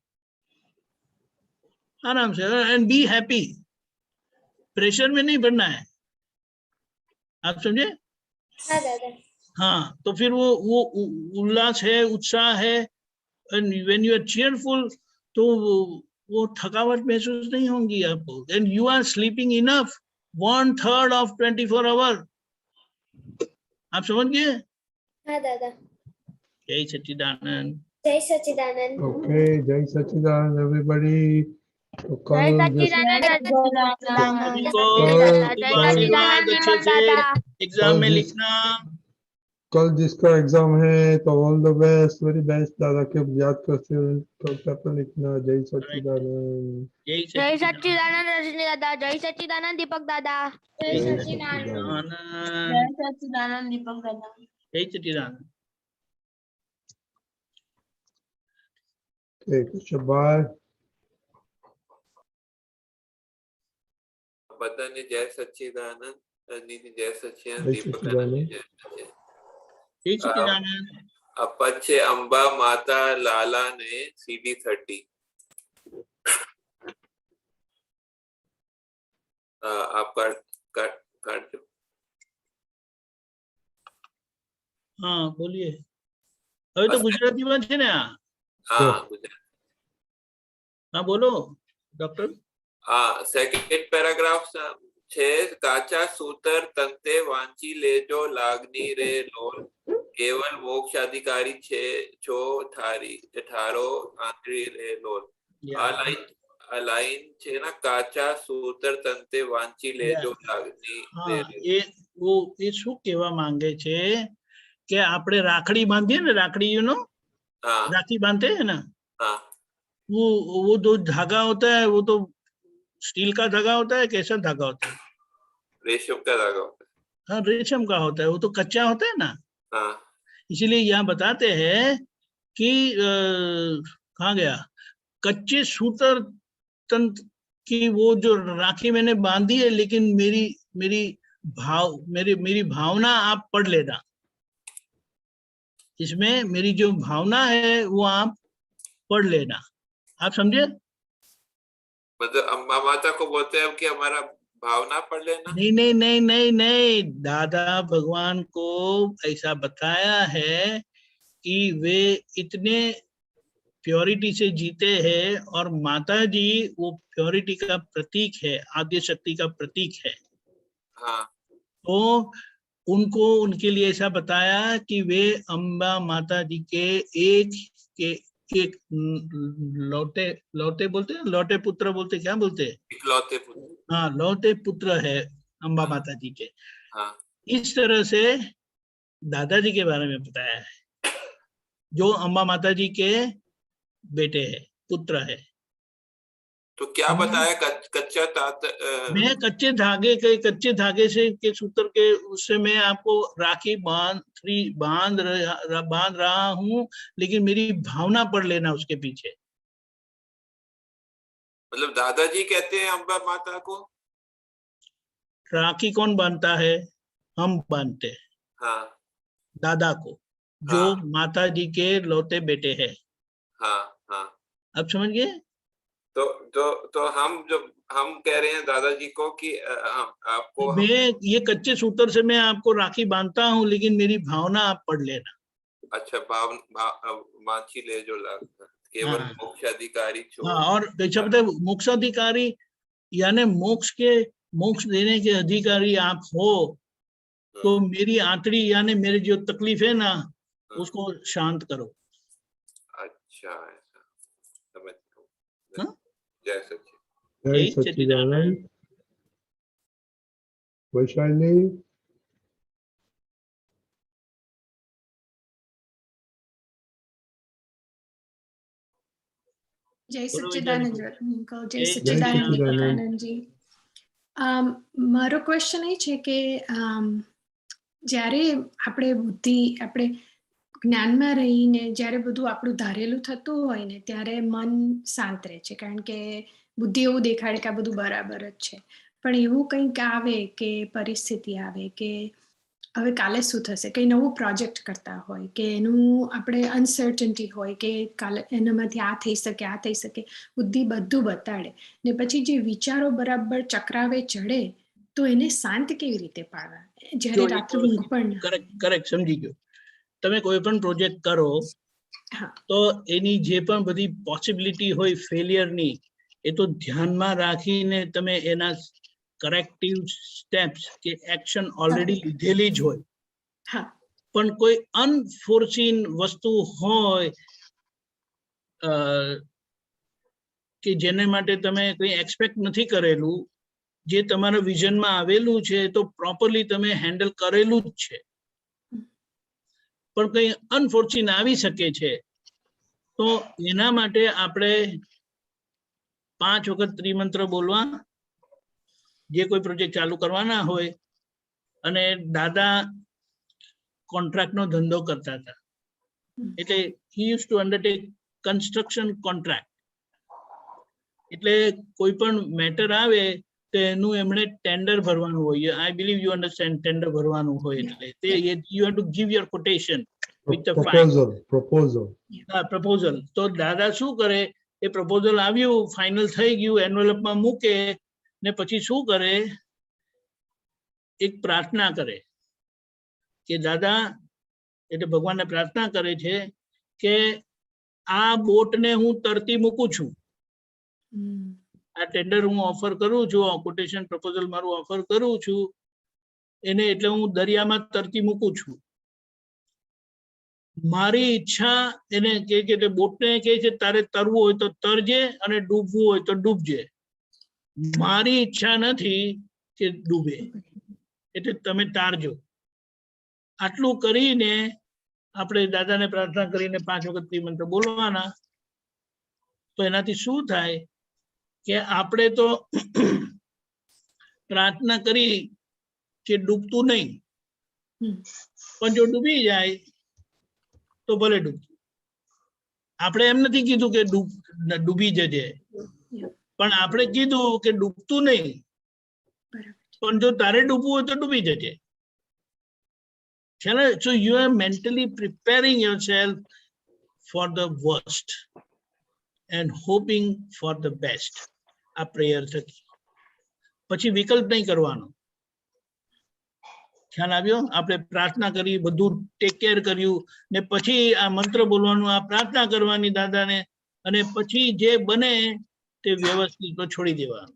आराम से, एंड बी हैप्पी। प्रेशर में नहीं पड़ना है, आप समझे? हाँ दादा। हाँ, तो फिर वो उल्लास है, उत्साह है, and when you are cheerful, तो वो थकावट महसूस नहीं होंगी आपको, and you are sleeping enough 1/3 of 24 hour. आप समझ गए? हाँ दादा। जय सच्चिदानंद। जय सच्चिदानंद। ओके, जय सच्चिदानंद एवरीबॉडी। तो जय कल सच्चिदानंद, सभी को जय सच्चिदानंद, आशीर्वाद, अच्छे से दादा। एग्जाम में लिखना। कल जिसका एग्जाम है तो all the best, very best. दादा के याद करते हुए कल पेपर लिखना। जय सच्चिदानंद। जय जय सच्चिदानंद। सच्चिदानंद रजनी दादा, जय सच्चिदानंद दीपक दादा। जय जय सच्चिदानंद। जय सच्चिदानंद दीपक दादा। जय सच्चिदानंद। ठीक है, बाय। बधाने जय सच्चिदानंद, नीति जय सच्चिदानंद, जय दीपक सच्चिदानंद। जय सच्चिदानंद। जय सच्चिदानंद। अपचे अंबा माता लाला ने CD30 आप काट हाँ बोलिए। હવે તો ગુજરાતીમાં છે ને આ? हाँ गुजरात। हाँ बोलो डॉक्टर। हाँ सेकंड पैराग्राफ छे। काचा सूतर तंते वांची लेजो लागनी रे लोल, केवल मोक्ष अधिकारी छे छो थारी ठारो आंतरी रे लोल। आ लाइन छे ना, काचा सूतर तंते वांची लेजो लागनी रे हाँ लोल। ये શું કહેવા માંગે છે કે આપણે રાખડી બાંધીએ ને, રાખડી यू नो हाँ राखी बांधते हैं ना, हाँ वो जो धागा होता है वो तो स्टील का धागा होता है, कैसा धागा होता है? रेशम का धागा होता है। हाँ रेशम का होता है, वो तो कच्चा होता है ना। हाँ इसीलिए यहाँ बताते हैं कि कहाँ गया, कच्चे सूतर तंत्र की वो जो राखी मैंने बांधी है, लेकिन मेरी भावना आप पढ़ लेना। इसमें मेरी जो भावना है वो आप पढ़ लेना। आप समझे? मतलब अम्मा माता को बोलते हैं कि हमारा भावना पढ़ लेना। नहीं नहीं नहीं नहीं नहीं, दादा भगवान को ऐसा बताया है कि वे इतने प्योरिटी से जीते हैं और माता जी वो प्योरिटी का प्रतीक है, आद्य शक्ति का प्रतीक है। हाँ तो उनको उनके लिए ऐसा बताया कि वे अम्बा माता जी के एक लौटे बोलते हैं, लौटे पुत्र बोलते, क्या बोलते हैं? इकलौते पुत्र। हाँ लौटे पुत्र है अम्बा माता जी के। हाँ इस तरह से दादाजी के बारे में बताया है, जो अम्बा माता जी के बेटे है, पुत्र है। तो क्या बताया? कच्चा मैं कच्चे धागे से के सूत्र के उससे मैं आपको राखी बांध रहा हूँ, लेकिन मेरी भावना पढ़ लेना उसके पीछे। मतलब दादाजी कहते हैं अम्बा माता को? राखी कौन बांधता है? हम बांधते हैं। हाँ दादा को, जो हाँ माता जी के लौते बेटे हैं। हाँ हाँ। अब समझ गए? तो हम कह रहे हैं दादाजी को कि आपको मैं ये कच्चे सूत्र से मैं आपको राखी बांधता हूँ, लेकिन मेरी भावना आप पढ़ लेना। अच्छा मांची ले जो लगता केवल हाँ। मोक्ष अधिकारी छो। हाँ, और कैसा पता है, मोक्ष अधिकारी यानी मोक्ष देने के अधिकारी आप हो, तो मेरी आंतड़ी यानी मेरी जो तकलीफ है ना, उसको शांत करो। अच्छा ऐसा समझ गया। हाँ? जय सच्चिदानंद। जय सच्चिदानंद। वैशाली। जय बोलो सच्चिदानंद वैशाली। अंकल, जय जय सच्चिदानंद सच्चिदानंद। दीपकानंद जी। મારો ક્વેશ્ચન એ છે કે જ્યારે આપણે બુદ્ધિ આપણે જ્ઞાનમાં રહીને જ્યારે બધું આપણું ધારેલું થતું હોય ને ત્યારે મન શાંત રહે છે, કારણ કે બુદ્ધિ એવું દેખાડે કે આ બધું બરાબર જ છે. પણ એવું કંઈક આવે કે પરિસ્થિતિ આવે કે હવે કાલે શું થશે, કંઈ નવું પ્રોજેક્ટ કરતા હોય કે એનું આપણે અનસર્ટનિટી હોય કે કાલે એનામાંથી આ થઈ શકે, બુદ્ધિ બધું બતાડે ને પછી જે વિચારો બરાબર ચક્રાવે ચડે તો એને શાંત કેવી રીતે પાડવા જ્યારે રાત્રે ઊંઘ પણ ના આવે? કરેક્ટ સમજી ગયો. તમે કોઈ પણ પ્રોજેક્ટ કરો હા તો એની જે પણ બધી પોસિબિલિટી હોય ફેલિયરની, એ તો ધ્યાનમાં રાખીને તમે એના કરેક્ટિવ સ્ટેપ્સ કે એક્શન ઓલરેડી લીધેલી જ હોય. હા પણ કોઈ અનફોર્સીન વસ્તુ હોય કે જેને માટે તમે કંઈ એક્સપેક્ટ નથી કરેલું, જે તમારા વિઝનમાં આવેલું છે તો પ્રોપરલી તમે હેન્ડલ કરેલું જ છે. પણ કંઈ અનફોર્ચ્યુન આવી શકે છે તો એના માટે આપણે 5 વખત ત્રિમંત્ર બોલવા, જે કોઈ પ્રોજેક્ટ ચાલુ કરવાના હોય. અને દાદા કોન્ટ્રાક્ટનો ધંધો કરતા હતા, એટલે he used to undertake construction contract. એટલે કોઈ પણ મેટર આવે તો એનું એમણે ટેન્ડર ભરવાનું હોય. I believe you understand, tender ભરવાનું હોય એટલે તે you have to give your quotation with the proposal. તો દાદા શું કરે, એ પ્રપોઝલ આવ્યું, ફાઇનલ થઈ ગયું, એન્વેલપમાં મૂકે ને પછી શું કરે, એક પ્રાર્થના કરે કે દાદા, એટલે ભગવાનને પ્રાર્થના કરે છે કે આ બોટને હું તરતી મૂકું છું, આ ટેન્ડર હું ઓફર કરું છું, કોટેશન પ્રપોઝલ મારું ઓફર કરું છું એને, એટલે હું દરિયામાં તરતી મૂકું છું. મારી ઈચ્છા એને કે બોટને કહે છે તારે તરવું હોય તો તરજે અને ડૂબવું હોય તો ડૂબજે. મારી ઈચ્છા નથી કે ડૂબે, એટલે તમે તારજો. આટલું કરીને આપણે દાદાને પ્રાર્થના કરીને 5 વખત ત્રિમંત્ર બોલવાના. તો એનાથી શું થાય કે આપણે તો પ્રાર્થના કરી કે ડૂબતું નહીં, પણ જો ડૂબી જાય તો ભલે ડૂબતું. આપણે એમ નથી કીધું કે ડૂબી જજે, પણ આપણે કીધું કે ડૂબતું નહીં, પણ જો તારે ડૂબવું હોય તો ડૂબી જજે. So you are mentally preparing yourself for the worst and hoping for the best. આ પ્રેયર થકી પછી વિકલ્પ નહીં કરવાનો. ખ્યાલ આવ્યો? આપણે પ્રાર્થના કરી, બધું ટેક કેર કર્યું ને પછી આ મંત્ર બોલવાનું, આ પ્રાર્થના કરવાની દાદાને, અને પછી જે બને તે વ્યવસ્થિત છોડી દેવાનું.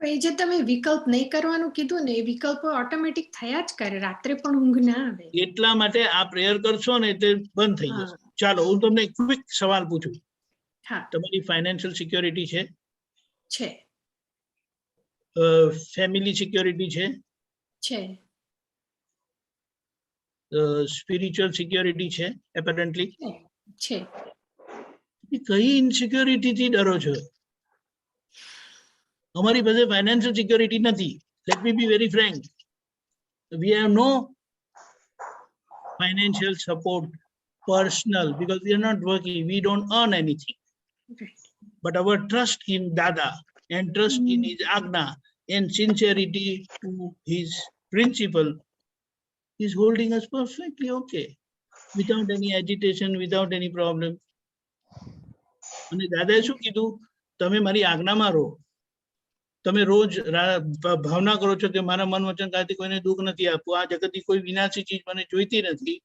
એ જે તમે વિકલ્પ નહીં કરવાનું કીધું ને, એ વિકલ્પો ઓટોમેટિક થયા જ કરે, રાત્રે પણ ઊંઘ ના આવે. એટલા માટે આ પ્રેયર કરશો ને તે બંધ થઈ જશે. ચાલો હું તમને ક્વિક સવાલ પૂછું. તમારી ફાઇનાન્શિયલ સિક્યોરિટી છે? છે. ફેમિલી સિક્યોરિટી છે? છે. સ્પિરિચ્યુઅલ સિક્યોરિટી છે? એપરન્ટલી છે. કઈ ઇનસિક્યોરિટી થી ડરો છો? અમારી પાસે ફાઇનાન્શિયલ સિક્યોરિટી નથી. Let me be very Frank. We have no financial support personal because we are not working. We don't earn anything. But our trust in Dada and trust in his Agna and sincerity to his principle is holding us perfectly okay, without any agitation, without any problem. અને દાદાએ શું કીધું? તમે મારી આજ્ઞામાં રહો. તમે રોજ ભાવના કરો છો કે મારા મન વચન કાયથી કોઈને દુઃખ નથી આપવું, આ જગતની કોઈ વિનાશી ચીજ મને જોઈતી નથી,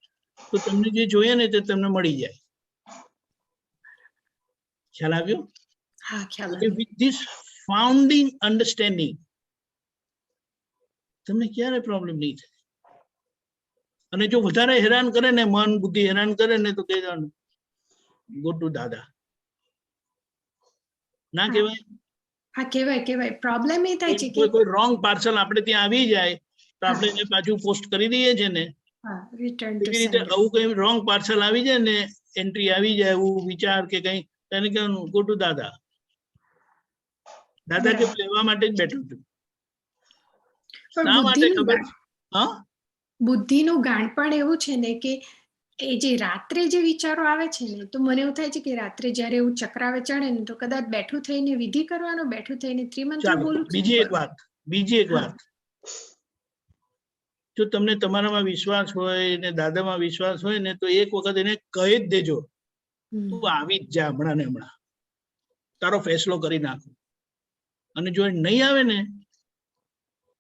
તો તમને જે જોઈએ ને તે તમને મળી જાય. ખ્યાલ આવ્યો? હા, ખ્યાલ. વિથ ધીસ ફાઉન્ડિંગ અન્ડરસ્ટેન્ડિંગ તમને ક્યારે પ્રોબ્લેમ નહીં થાય. અને જો વધારે હેરાન કરે ને, મન બુદ્ધિ હેરાન કરે ને, તો કહી દેવાનું ગો ટુ દાદા. ના કહેવાય? હા, કહેવાય કહેવાય. પ્રોબ્લેમ એ થાય છે કે કોઈ રોંગ પાર્સલ આપણે ત્યાં આવી જાય તો આપણે એને પાછું પોસ્ટ કરી દઈએ છે ને, એવી રીતે આવું કઈ રોંગ પાર્સલ આવી જાય ને, એન્ટ્રી આવી જાય, એવું વિચાર કે કઈ, તેને કહેવાનું ગો ટુ દાદા. દાદા કે લેવા માટે જ બેઠું છું. શા માટે ખબર? હા, બુદ્ધિનું ગાણ પણ એવું છે ને કે એ જે રાત્રે જે વિચારો આવે છે ને, તો મને એવું થાય છે કે રાત્રે જયારે એવું ચક્રાવે ચડે ને, તો કદાચ બેઠું થઈને વિધિ કરવાનો, બેઠું થઈને ત્રિમંત્ર બોલું. બીજી એક વાત, જો તમને તમારામાં વિશ્વાસ હોય ને દાદામાં વિશ્વાસ હોય ને, તો એક વખત એને કહી જ દેજો, તું આવી જ જા હમણાં ને હમણાં, તારો ફેસલો કરી નાખો. અને જો એ નહીં આવે ને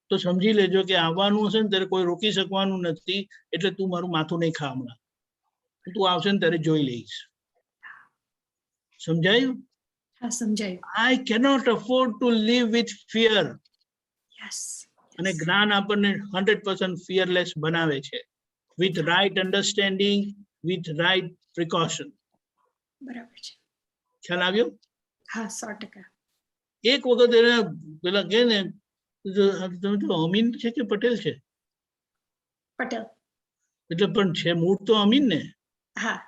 તો સમજી લેજો કે આવવાનું હશે ને ત્યારે કોઈ રોકી શકવાનું નથી, એટલે તું મારું માથું નહીં ખા હમણાં, તું આવશે ને ત્યારે જોઈ લઈશ. સમજાયું? હા, સમજાયું. I cannot afford to live with fear. Yes. અને જ્ઞાન આપણને 100% fearless બનાવે છે, with right understanding, with right precaution. બરાબર છે. ખ્યાલ આવ્યો? હા, 100%. એક વખત એને પેલા કહે ને, તમે તો અમીન છે કે પટેલ છે? પટેલ. એટલે પણ છે મૂળ તો અમીન ને. હા,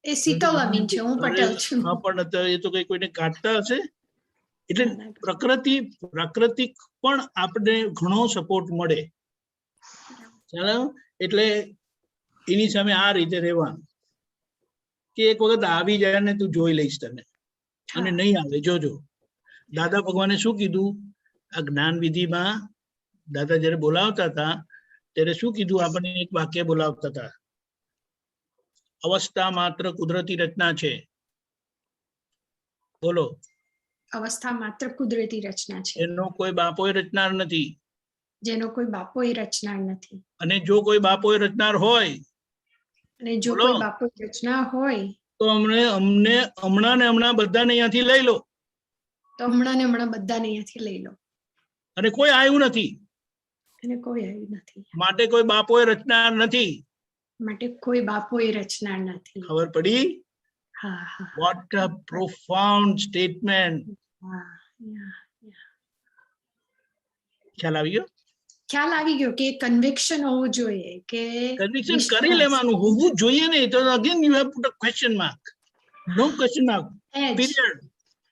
એ શીતલ અમીન છે, હું પટેલ છું. હા, પણ અત્યારે એ તો કઈ કોઈને કાઢતા હશે. એટલે પ્રકૃતિ પણ આપણે ઘણો સપોર્ટ મળે. ચાલો, એટલે એની સામે આ રીતે રહેવાનું કે એક વખત આવી જાય ને તું જોઈ લઈશ તને, અને નહીં આવે જોજો. દાદા ભગવાને શું કીધું આ જ્ઞાન વિધિમાં? દાદા જયારે બોલાવતા હતા ત્યારે શું કીધું? આપણને એક વાક્ય બોલાવતા હતા, અવસ્થા માત્ર કુદરતી રચના છે. બોલો. અવસ્થા માત્ર કુદરતી રચના છે, એનો કોઈ બાપોય રચનાર નથી, જેનો કોઈ બાપોય રચનાર નથી. અને જો કોઈ બાપોય રચનાર હોય, અને જો કોઈ બાપોય રચનાર હોય, તો હમણાં ને હમણાં બધાને અહીંયાથી લઈ લો. તો હમણાં ને હમણાં બધાને અહીંયાથી લઈ લો. અને કોઈ આવ્યું નથી, અને કોઈ આવ્યું નથી. માટે કોઈ બાપોય રચનાર નથી, માટે કોઈ બાપોય રચનાર નથી. ખબર પડી? હા, હા. What a profound statement. ખ્યાલ આવી ગયો? ખ્યાલ આવી ગયો કે કન્વિક્શન હોવું જોઈએ, કે કન્વિક્શન કરી લેવાનું હોવું જોઈએ ને. તો again you have put a question mark. No question mark, period.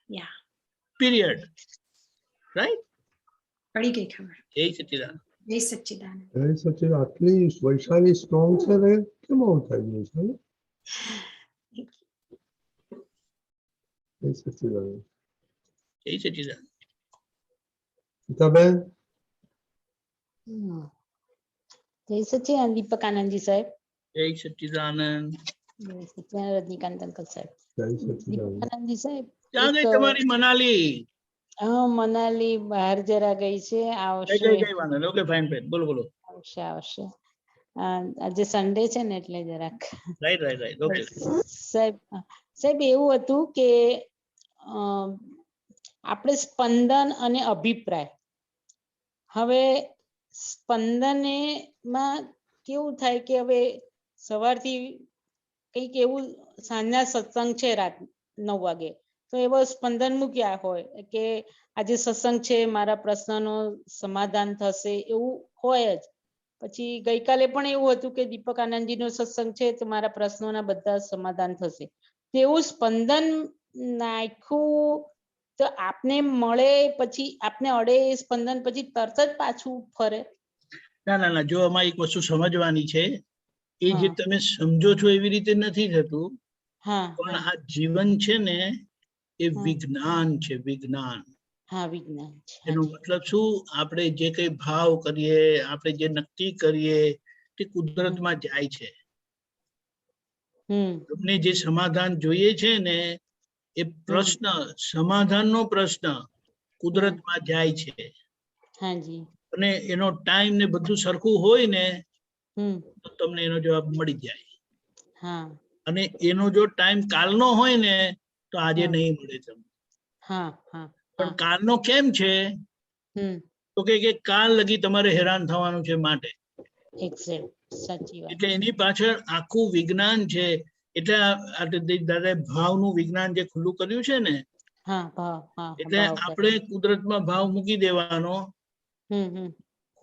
Yeah, period. Right? પડી ગઈ ખબર. જય સચ્ચિદાનંદ. જય સચ્ચિદાનંદ. જય સચ્ચિદાનંદ. આટલી વૈશાલી સ્ટ્રોંગ છે ને, કેમ આવું થઈ ગયું છે? જય સચ્ચિદાનંદ. જય સચ્ચિદાનંદ. સીતાબેન. જય સચ્ચિદાનંદ. દીપક આનંદજી સાહેબ. જય સચ્ચિદાનંદ. જય સચ્ચિદાનંદ. રજનીકાંત અંકલ સાહેબ. જય સચ્ચિદાનંદ. આનંદજી સાહેબ. ક્યાં ગઈ તમારી મનાલી? હા, મનાલી બહાર જરા ગઈ છે, આવશે. Okay, fine fine. બોલો બોલો. આવશે. આજે સન્ડે છે ને એટલે જરાક. રાઈટ. ઓકે સાહેબ એવું હતું કે આપણે સ્પંદન અને અભિપ્રાય, હવે સ્પંદનમાં કેવું થાય કે હવે સવારથી કંઈક એવું સાંજના સત્સંગ છે રાત 9 વાગે, તો એવો સ્પંદન મૂક્યા હોય કે આજે સત્સંગ છે, મારા પ્રશ્નનો સમાધાન થશે, એવું હોય જ. પછી ગઈકાલે પણ એવું હતું કે દીપક આનંદજીનો સત્સંગ છે તો મારા પ્રશ્નોના બધા સમાધાન થશે. તેવું સ્પંદન નાખ્યું તો આપને મળે, પછી આપને અડે એ સ્પંદન પછી તરત જ પાછું ફરે? ના. જો આમાં એક વસ્તુ સમજવાની છે, એ જે તમે સમજો છો એવી રીતે નથી થતું. પણ આ જીવન છે ને એ વિજ્ઞાન છે, વિજ્ઞાન. હા, વિજ્ઞાન છે. એનો મતલબ શું? આપણે જે કઈ ભાવ કરીએ, આપણે જે નક્કી કરીએ તે કુદરતમાં જાય છે. તમને જે સમાધાન જોઈએ છે ને એ પ્રશ્ન, સમાધાનનો પ્રશ્ન કુદરતમાં જાય છે. અને એનો ટાઈમ ને બધું સરખું હોય ને તો તમને એનો જવાબ મળી જાય. અને એનો જો ટાઈમ કાલનો હોય ને તો આજે નહીં મળે તમને. પણ કાલનો કેમ છે? તો કે કાલ લગી તમારે હેરાન થવાનું છે માટે. એટલે એની પાછળ આખું વિજ્ઞાન છે. એટલે દાદા ભાવનું વિજ્ઞાન જે ખુલ્લું કર્યું છે ને, એટલે આપણે કુદરતમાં ભાવ મૂકી દેવાનો,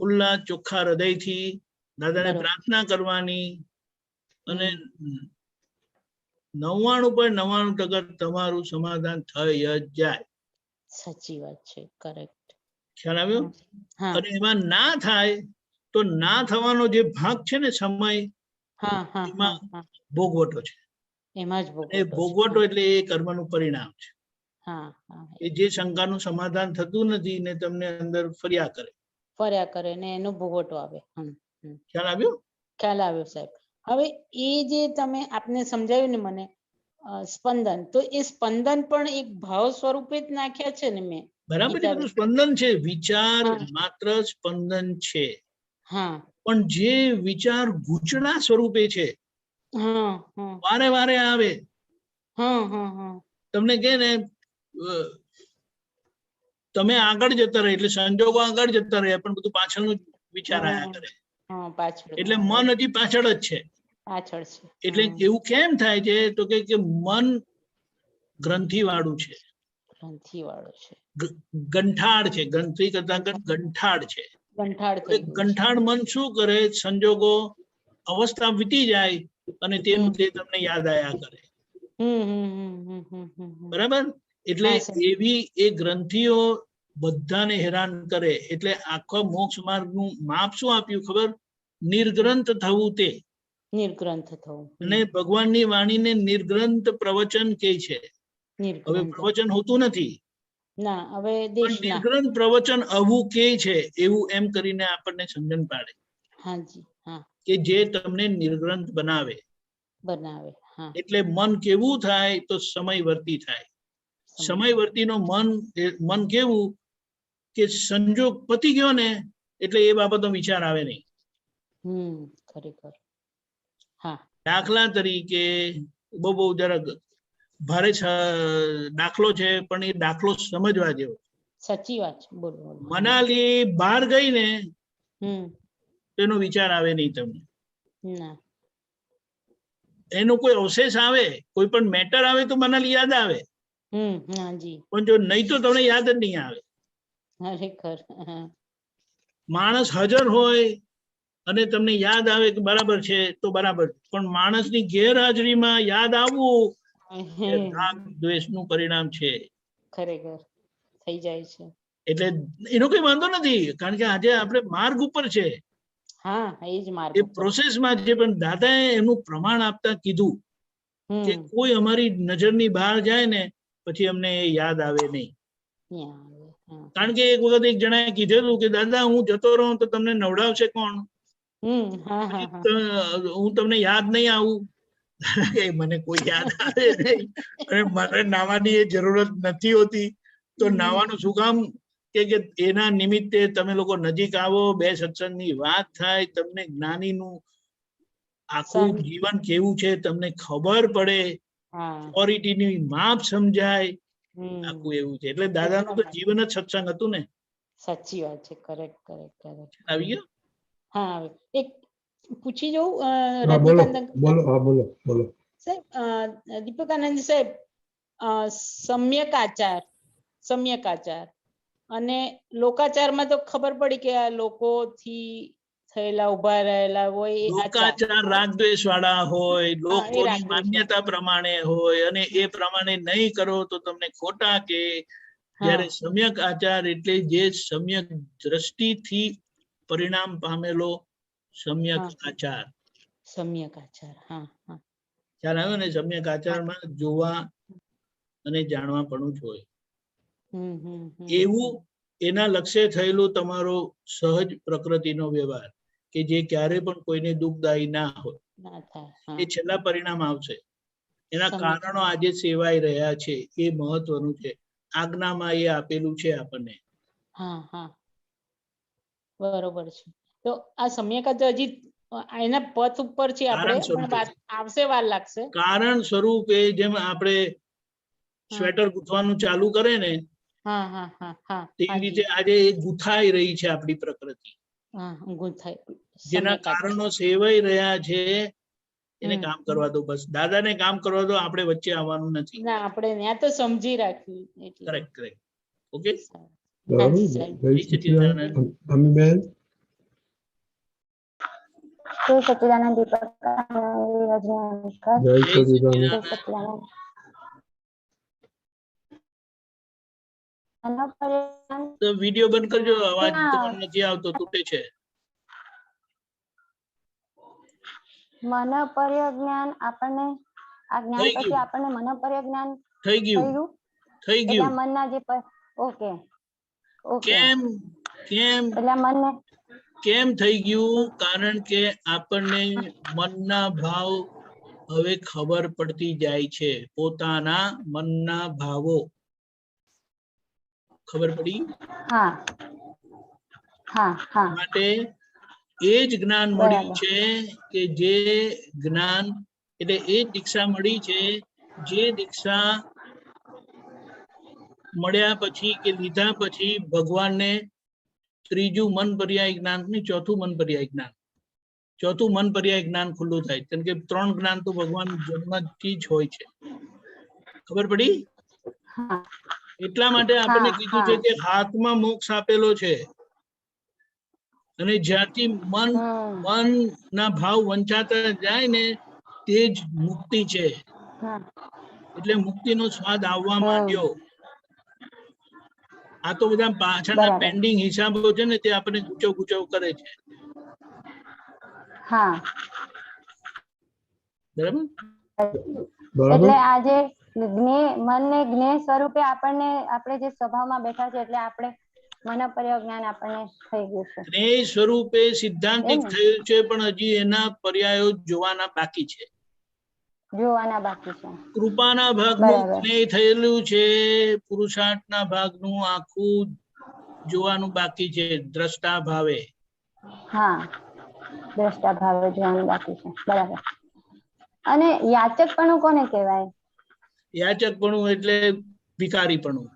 ખુલ્લા ચોખ્ખા હૃદયથી દાદાને પ્રાર્થના કરવાની, અને 99% તમારું સમાધાન થઈ જ જાય. સાચી વાત છે, કરેક્ટ. ખ્યાલ આવ્યો? અને એમાં ના થાય તો ના થવાનો જે ભાગ છે ને સમય, એમાં ભોગવટો છે. એ ભોગવટો એટલે એ કર્મનું પરિણામ છે. એ જે શંકાનું સમાધાન થતું નથી ને તમને અંદર ફર્યા કરે ને એનો ભોગવટો આવે. ખ્યાલ આવ્યો? ખ્યાલ આવ્યો સાહેબ. હવે એ જે તમે આપને સમજાવ્યું ને મને સ્પંદન, તો એ સ્પંદન પણ એક ભાવ સ્વરૂપે જ નાખ્યા છે ને મેં. બરાબર છે, બધું સ્પંદન છે. વિચાર માત્ર સ્પંદન છે. પણ જે વિચાર ગૂંચણા સ્વરૂપે છે, વારે વારે આવે, તમને કે ને તમે આગળ જતા રહે એટલે સંજોગો આગળ જતા રહે, પણ બધું પાછળનું વિચાર આયા કરે. એટલે મન હજી પાછળ જ છે. એટલે એવું કેમ થાય છે? તો કે મન ગ્રંથિ વાળું છે, ગંઠાડ છે. ગ્રંથિ કરતા ગંઠાડ છે. ગંઠાડ મન શું કરે? સંજોગો અવસ્થા વીતી જાય અને તેનું તે તમને યાદ આયા કરે. બરાબર? એટલે હા, સર. એવી એ ગ્રંથિઓ બધાને હેરાન કરે. એટલે આખો મોક્ષ માર્ગનું માપ શું આપ્યું ખબર? નિર્ગ્રંથ થવું તે. નિર્ગ્રંથ થવું. અને ભગવાનની વાણીને નિર્ગ્રંથ પ્રવચન કે છે. હવે નિર્ગ્રંથ. પ્રવચન હોતું નથી, ના, હવે પણ દેશના. નિર્ગ્રંથ પ્રવચન આવું કે છે એવું એમ કરીને આપણને સમજણ પાડે હાજી, હા, કે જે તમને નિર્ગ્રંથ બનાવે. બનાવે. હા, એટલે મન કેવું થાય તો સમયવર્તી થાય. સમયવર્તીનો મન કેવું કે સંજોગ પતી ગયો ને એટલે એ બાબતનો વિચાર આવે નહીં. ખરેખર. હા, દાખલા તરીકે બહુ જરાક ભારે દાખલો છે, પણ એ દાખલો સમજવા જેવો. સાચી વાત છે. બોલો, બોલો. મનાલી બહાર ગઈ ને હમ એનો વિચાર આવે નહીં તમને. ના. એનો કોઈ અવશેષ આવે, કોઈ પણ મેટર આવે તો મનાલી યાદ આવે, હાજી, પણ જો નહીં તો તમને યાદ જ નહીં આવે. ખરેખર. હા. માણસ હાજર હોય અને તમને યાદ આવે કે બરાબર છે તો બરાબર, પણ માણસની ગેરહાજરીમાં યાદ આવવું એ રાગ દ્વેષનું પરિણામ છે. ખરેખર થઈ જાય છે. એટલે એનો કોઈ વાંધો નથી, કારણ કે આજે આપણે માર્ગ ઉપર છે, હા, એ જ માર્ગ એ ઉપર. પ્રોસેસમાં છે. પણ દાદાએ એનું પ્રમાણ આપતા કીધું કે હમ કોઈ અમારી નજરની બહાર જાય ને પછી અમને એ યાદ આવે નહીં. ત્યાં આવે. હા. કારણ કે એક વખત એક જણાએ કીધેલું કે દાદા હું જતો રહું તો તમને નવડાવશે કોણ? હા, હા, હા. હું તમને યાદ નહીં આવું. મને કોઈ યાદ આવે નહીં અને મારે નાવાની એ જરૂરત નથી હોતી, તો નાવાનું શું કામ? કે એના નિમિત્તે તમે લોકો નજીક આવો, બે સત્સંગની વાત થાય, તમને જ્ઞાનીનું આખું જીવન કેવું છે તમને ખબર પડે, ઓથોરિટીની માપ સમજાય, આખું એવું છે. એટલે દાદાનું તો જીવન જ સત્સંગ હતું ને. સાચી વાત છે. Correct, correct, correct. આવી ગયો? હા, આવે. એક પૂછી જવું હા, બોલો રજનીકાંત બોલો. હા, બોલો બોલો. સાહેબ, દીપકાનંદ સાહેબ, સમ્યક આચાર અને લોકાચારમાં તો ખબર પડી કે આ લોકોથી થયેલા ઉભા રહેલા હોય એ આચાર. લોકાચાર રાગદ્વેષ વાળા હોય, એ લોકોની રાગદ્વેષ માન્યતા પ્રમાણે હોય અને એ પ્રમાણે નહીં કરો તો તમને ખોટા કે. જ્યારે સમ્યક આચાર એટલે જે સમ્યક દ્રષ્ટિથી પરિણામ પામેલો સમ્યક આચાર. સમ્યક આચાર. હા, હા. ખ્યાલ આવ્યો ને? સમ્યક આચારમાં જોવા અને જાણવા પણ જ હોય. એવું એના લક્ષ્ય થયેલું તમારો સહજ પ્રકૃતિનો વ્યવહાર કે જે ક્યારે પણ કોઈને દુઃખદાયી ના હોય, એ છેલ્લા પરિણામ આવશે. એના કારણો આજે સેવાઈ રહ્યા છે, એ મહત્વનું છે. આજ્ઞામાં એ આપેલું છે આપણને. હા, હા, બરોબર છે. તો આ સમ્યક આચાર હજી એના પથ ઉપર છે, આપણે પણ આવશે, વાર લાગશે. કારણ સ્વરૂપે જેમ આપણે સ્વેટર ગૂંથવાનું ચાલુ કરે ને, તેવી રીતે આજે એ ગૂંથાઈ રહી છે આપણી પ્રકૃતિ. જેના કારણો સેવાઈ રહ્યા છે, એને કામ કરવા દો. બસ દાદાને કામ કરવા દો, આપણે વચ્ચે આવવાનું નથી. ના, આપણે ત્યાં તો સમજી રાખ્યું. Correct, correct. ઓકે, અમીબેન. જય સચ્ચિદાનંદ દીપક, જય સચ્ચિદાનંદ. તો વિડિયો બંધ કરજો, અવાજ તમારો નથી આવતો, તૂટે છે. મનોપર્ય જ્ઞાન આપણને, આ જ્ઞાન પછી આપણને મનોપર્ય જ્ઞાન થઈ ગયું. એટલે મનના જે ઓકે કેમ એટલે મનને કેમ થઈ ગયું? કારણ કે આપણને મનના ભાવ હવે ખબર પડતી જાય છે. પોતાના મનના ભાવો ખબર પડી. માટે એ જ જ્ઞાન મળ્યું છે કે જે જ્ઞાન એટલે એ દીક્ષા મળી છે, જે દીક્ષા મળ્યા પછી કે લીધા પછી ભગવાનને ત્રીજું મન પર્યાય જ્ઞાન ની ચોથું મન પર્યાય જ્ઞાન, ચોથું મન પર્યાય જ્ઞાન ખુલ્લું થાય. કેમ કે 3 જ્ઞાન તો ભગવાન જન્મથી જ હોય છે. ખબર પડી? એટલા માટે આપણને કીધું છે કે હાથમાં મોક્ષ આપેલો છે. અને જ્યાંથી મન ના ભાવ વંચાતા જાય ને તે જ મુક્તિ છે. એટલે મુક્તિનો સ્વાદ આવવા માંડ્યો. આ તો બધા પાછળના પેન્ડિંગ હિસાબો છે ને તે આપણે ગુચવ કરે છે. હા બરાબર. એટલે આજે મનને જ્ઞેય સ્વરૂપે આપણે જે સ્વભાવમાં બેઠા છે એટલે આપણે મનોપર્ય જ્ઞાન આપણને થઈ ગયું છે. જ્ઞેય સ્વરૂપે સિદ્ધાંતિક થયું છે પણ હજી એના પર્યાયો જોવાના બાકી છે. કૃપાના ભાગનું જ્ઞેય થયેલું છે, પુરુષાર્થના ભાગનું આખું જોવાનું બાકી છે. દ્રષ્ટા ભાવે. હા, દ્રષ્ટા ભાવે જોવાનું બાકી છે. બરાબર. અને યાચકપણું કોને કહેવાય? યાચકપણું એટલે ભિખારીપણું.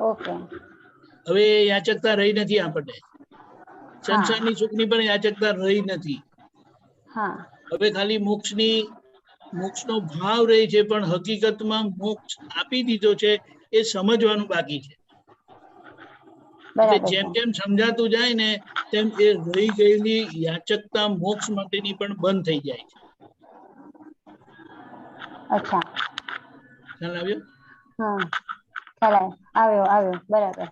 ઓકે. હવે યાચકતા રહી નથી આપણને. સંસારની સુખની પણ યાચકતા રહી નથી. હા. હવે ખાલી મોક્ષનો ભાવ રહી છે પણ હકીકતમાં મોક્ષ આપી દીધો છે એ સમજવાનું બાકી છે. જેમ જેમ સમજાતું જાય ને તેમ એ રહી ગયેલી યાચકતા મોક્ષ માટેની પણ બંધ થઈ જાય છે. અચ્છા. ખ્યાલ આવ્યો? હા, ખ્યાલ આવ્યો. બરાબર.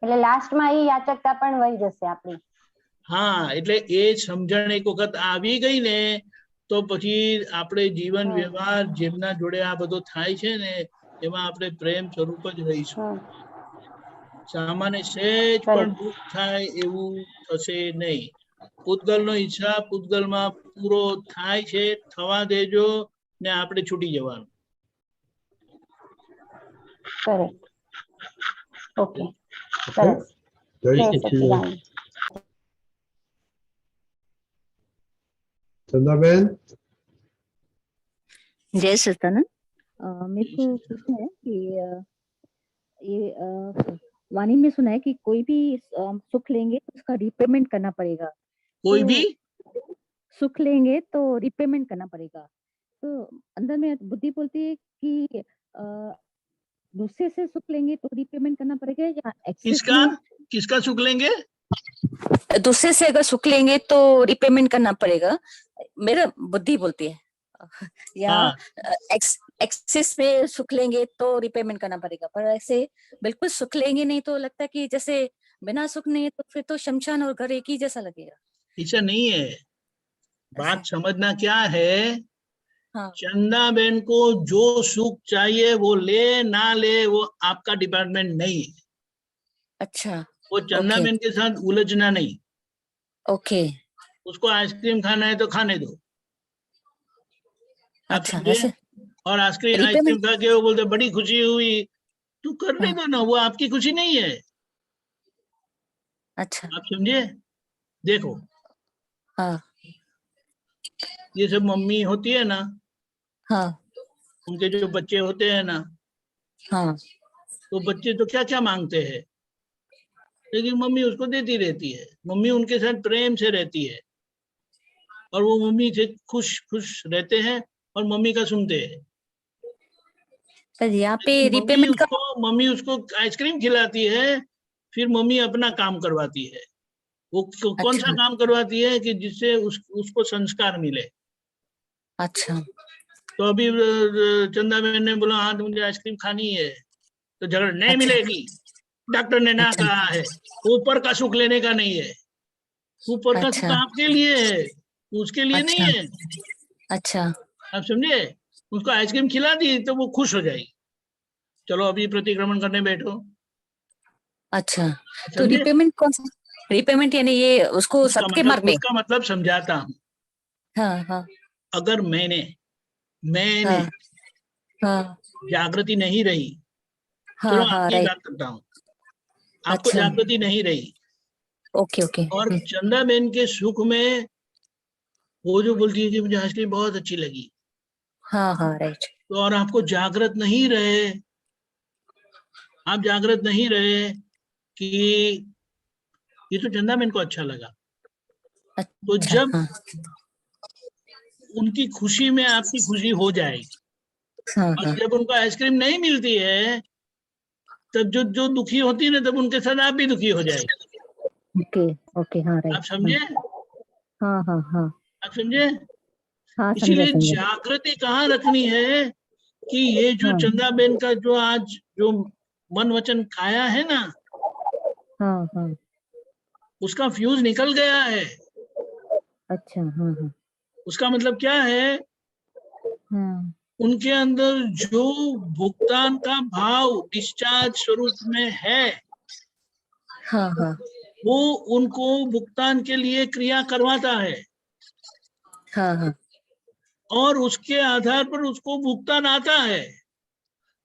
એટલે લાસ્ટમાં એ યાચકતા પણ વહી જશે આપણી. હા, એટલે એ સમજણ એક વખત આવી ગઈ ને તો પછી આપણે જીવન વ્યવહાર જેમના જોડે આ બધો થાય છે ને એમાં આપણે પ્રેમ સ્વરૂપ જ રહીશું. સામાન્ય સહેજ પણ દુઃખ થાય એવું થશે નહીં. પૂતગલનો હિસાબ પૂતગલમાં પૂરો થાય છે, થવા દેજો ને આપણે છૂટી જવાનું. ઓકે. સરસ. જય સચ્ચિદાનંદ. चंदाबेन, जय सच्चिदानंद। मेरे को पूछना है कि ये वाणी में सुना है कि कोई भी सुख लेंगे तो उसका रिपेमेंट करना पड़ेगा। कोई भी सुख लेंगे तो रिपेमेंट करना पड़ेगा। तो अंदर में बुद्धि बोलती है कि दूसरे से सुख लेंगे तो रिपेमेंट करना पड़ेगा या किसका सुख लेंगे? दूसरे से अगर सुख लेंगे तो रिपेमेंट करना पड़ेगा, मेरा बुद्धि बोलती है। या एक्सेस में सुख लेंगे तो रिपेमेंट करना पड़ेगा, पर ऐसे बिल्कुल सुख लेंगे नहीं तो लगता है कि जैसे बिना सुख नहीं है तो फिर तो शमशान और घर एक ही जैसा लगेगा। ऐसा नहीं है। बात समझना क्या है, चंदाबेन को जो सुख चाहिए वो ले ना ले वो आपका डिपार्टमेंट नहीं है। अच्छा। वो चंदाबेन के साथ उलझना नहीं। ओके। उसको आइसक्रीम खाना है तो खाने दो। अच्छा। और आइसक्रीम खा के वो बोलते बड़ी खुशी हुई, तू करने दो ना, वो आपकी खुशी नहीं है। अच्छा। आप समझे? देखो, ये सब मम्मी होती है ना, उनके जो बच्चे होते हैं ना, तो बच्चे तो क्या क्या मांगते हैं, लेकिन मम्मी उसको देती रहती है। मम्मी उनके साथ प्रेम से रहती है और वो मम्मी से खुश खुश रहते हैं और मम्मी का सुनते हैं। यहाँ पे रिपेमेंट का मम्मी उसको आइसक्रीम खिलाती है, फिर मम्मी अपना काम करवाती है। वो कौन सा काम करवाती है कि जिससे उसको संस्कार मिले। अच्छा। तो अभी चंदाबेन ने बोला हाँ मुझे आइसक्रीम खानी है, तो झगड़ा नहीं मिलेगी, डॉक्टर ने ना कहा है। ऊपर का सुख लेने का नहीं है, ऊपर का सुख आपके लिए है, उसके लिए नहीं है। अच्छा। आप समझे? उसको आइसक्रीम खिला दी तो वो खुश हो जाएगी, चलो अभी प्रतिक्रमण करने बैठो। अच्छा, तो रिपेमेंट कौन सा? रिपेमेंट यानी ये उसको सबके मार्ग में। उसका मतलब समझाता हूँ। हाँ। अगर मैंने जागृति नहीं रही, चलो आपकी बात करता हूँ, आपको जागृति नहीं रही। ओके। और चंदाबेन के सुख में वो जो बोलती है कि मुझे आइसक्रीम बहुत अच्छी लगी। हाँ, राइट। तो और आपको जागृत नहीं रहे, आप जागृत नहीं रहे कि ये तो चंदाबेन को अच्छा लगा। तो जब उनकी खुशी में आपकी खुशी हो जाएगी। और जब उनको आइसक्रीम नहीं मिलती है तब जो दुखी होती है ना, तब उनके साथ आप भी दुखी हो जाएगी। ओके ओके, हाँ राइट। आप समझे? हाँ हाँ हाँ आप समझे? हाँ, समझे इसीलिए समझे। जागृति कहाँ रखनी है कि ये जो हाँ चंदाबेन का जो आज जो मन वचन काया है ना, हाँ हाँ, उसका फ्यूज निकल गया है। अच्छा हाँ हाँ उसका मतलब क्या है? हाँ उनके अंदर जो भुगतान का भाव डिस्चार्ज स्वरूप में है, हाँ हाँ वो उनको भुगतान के लिए क्रिया करवाता है हाँ हाँ और उसके आधार पर उसको भुगतान आता है।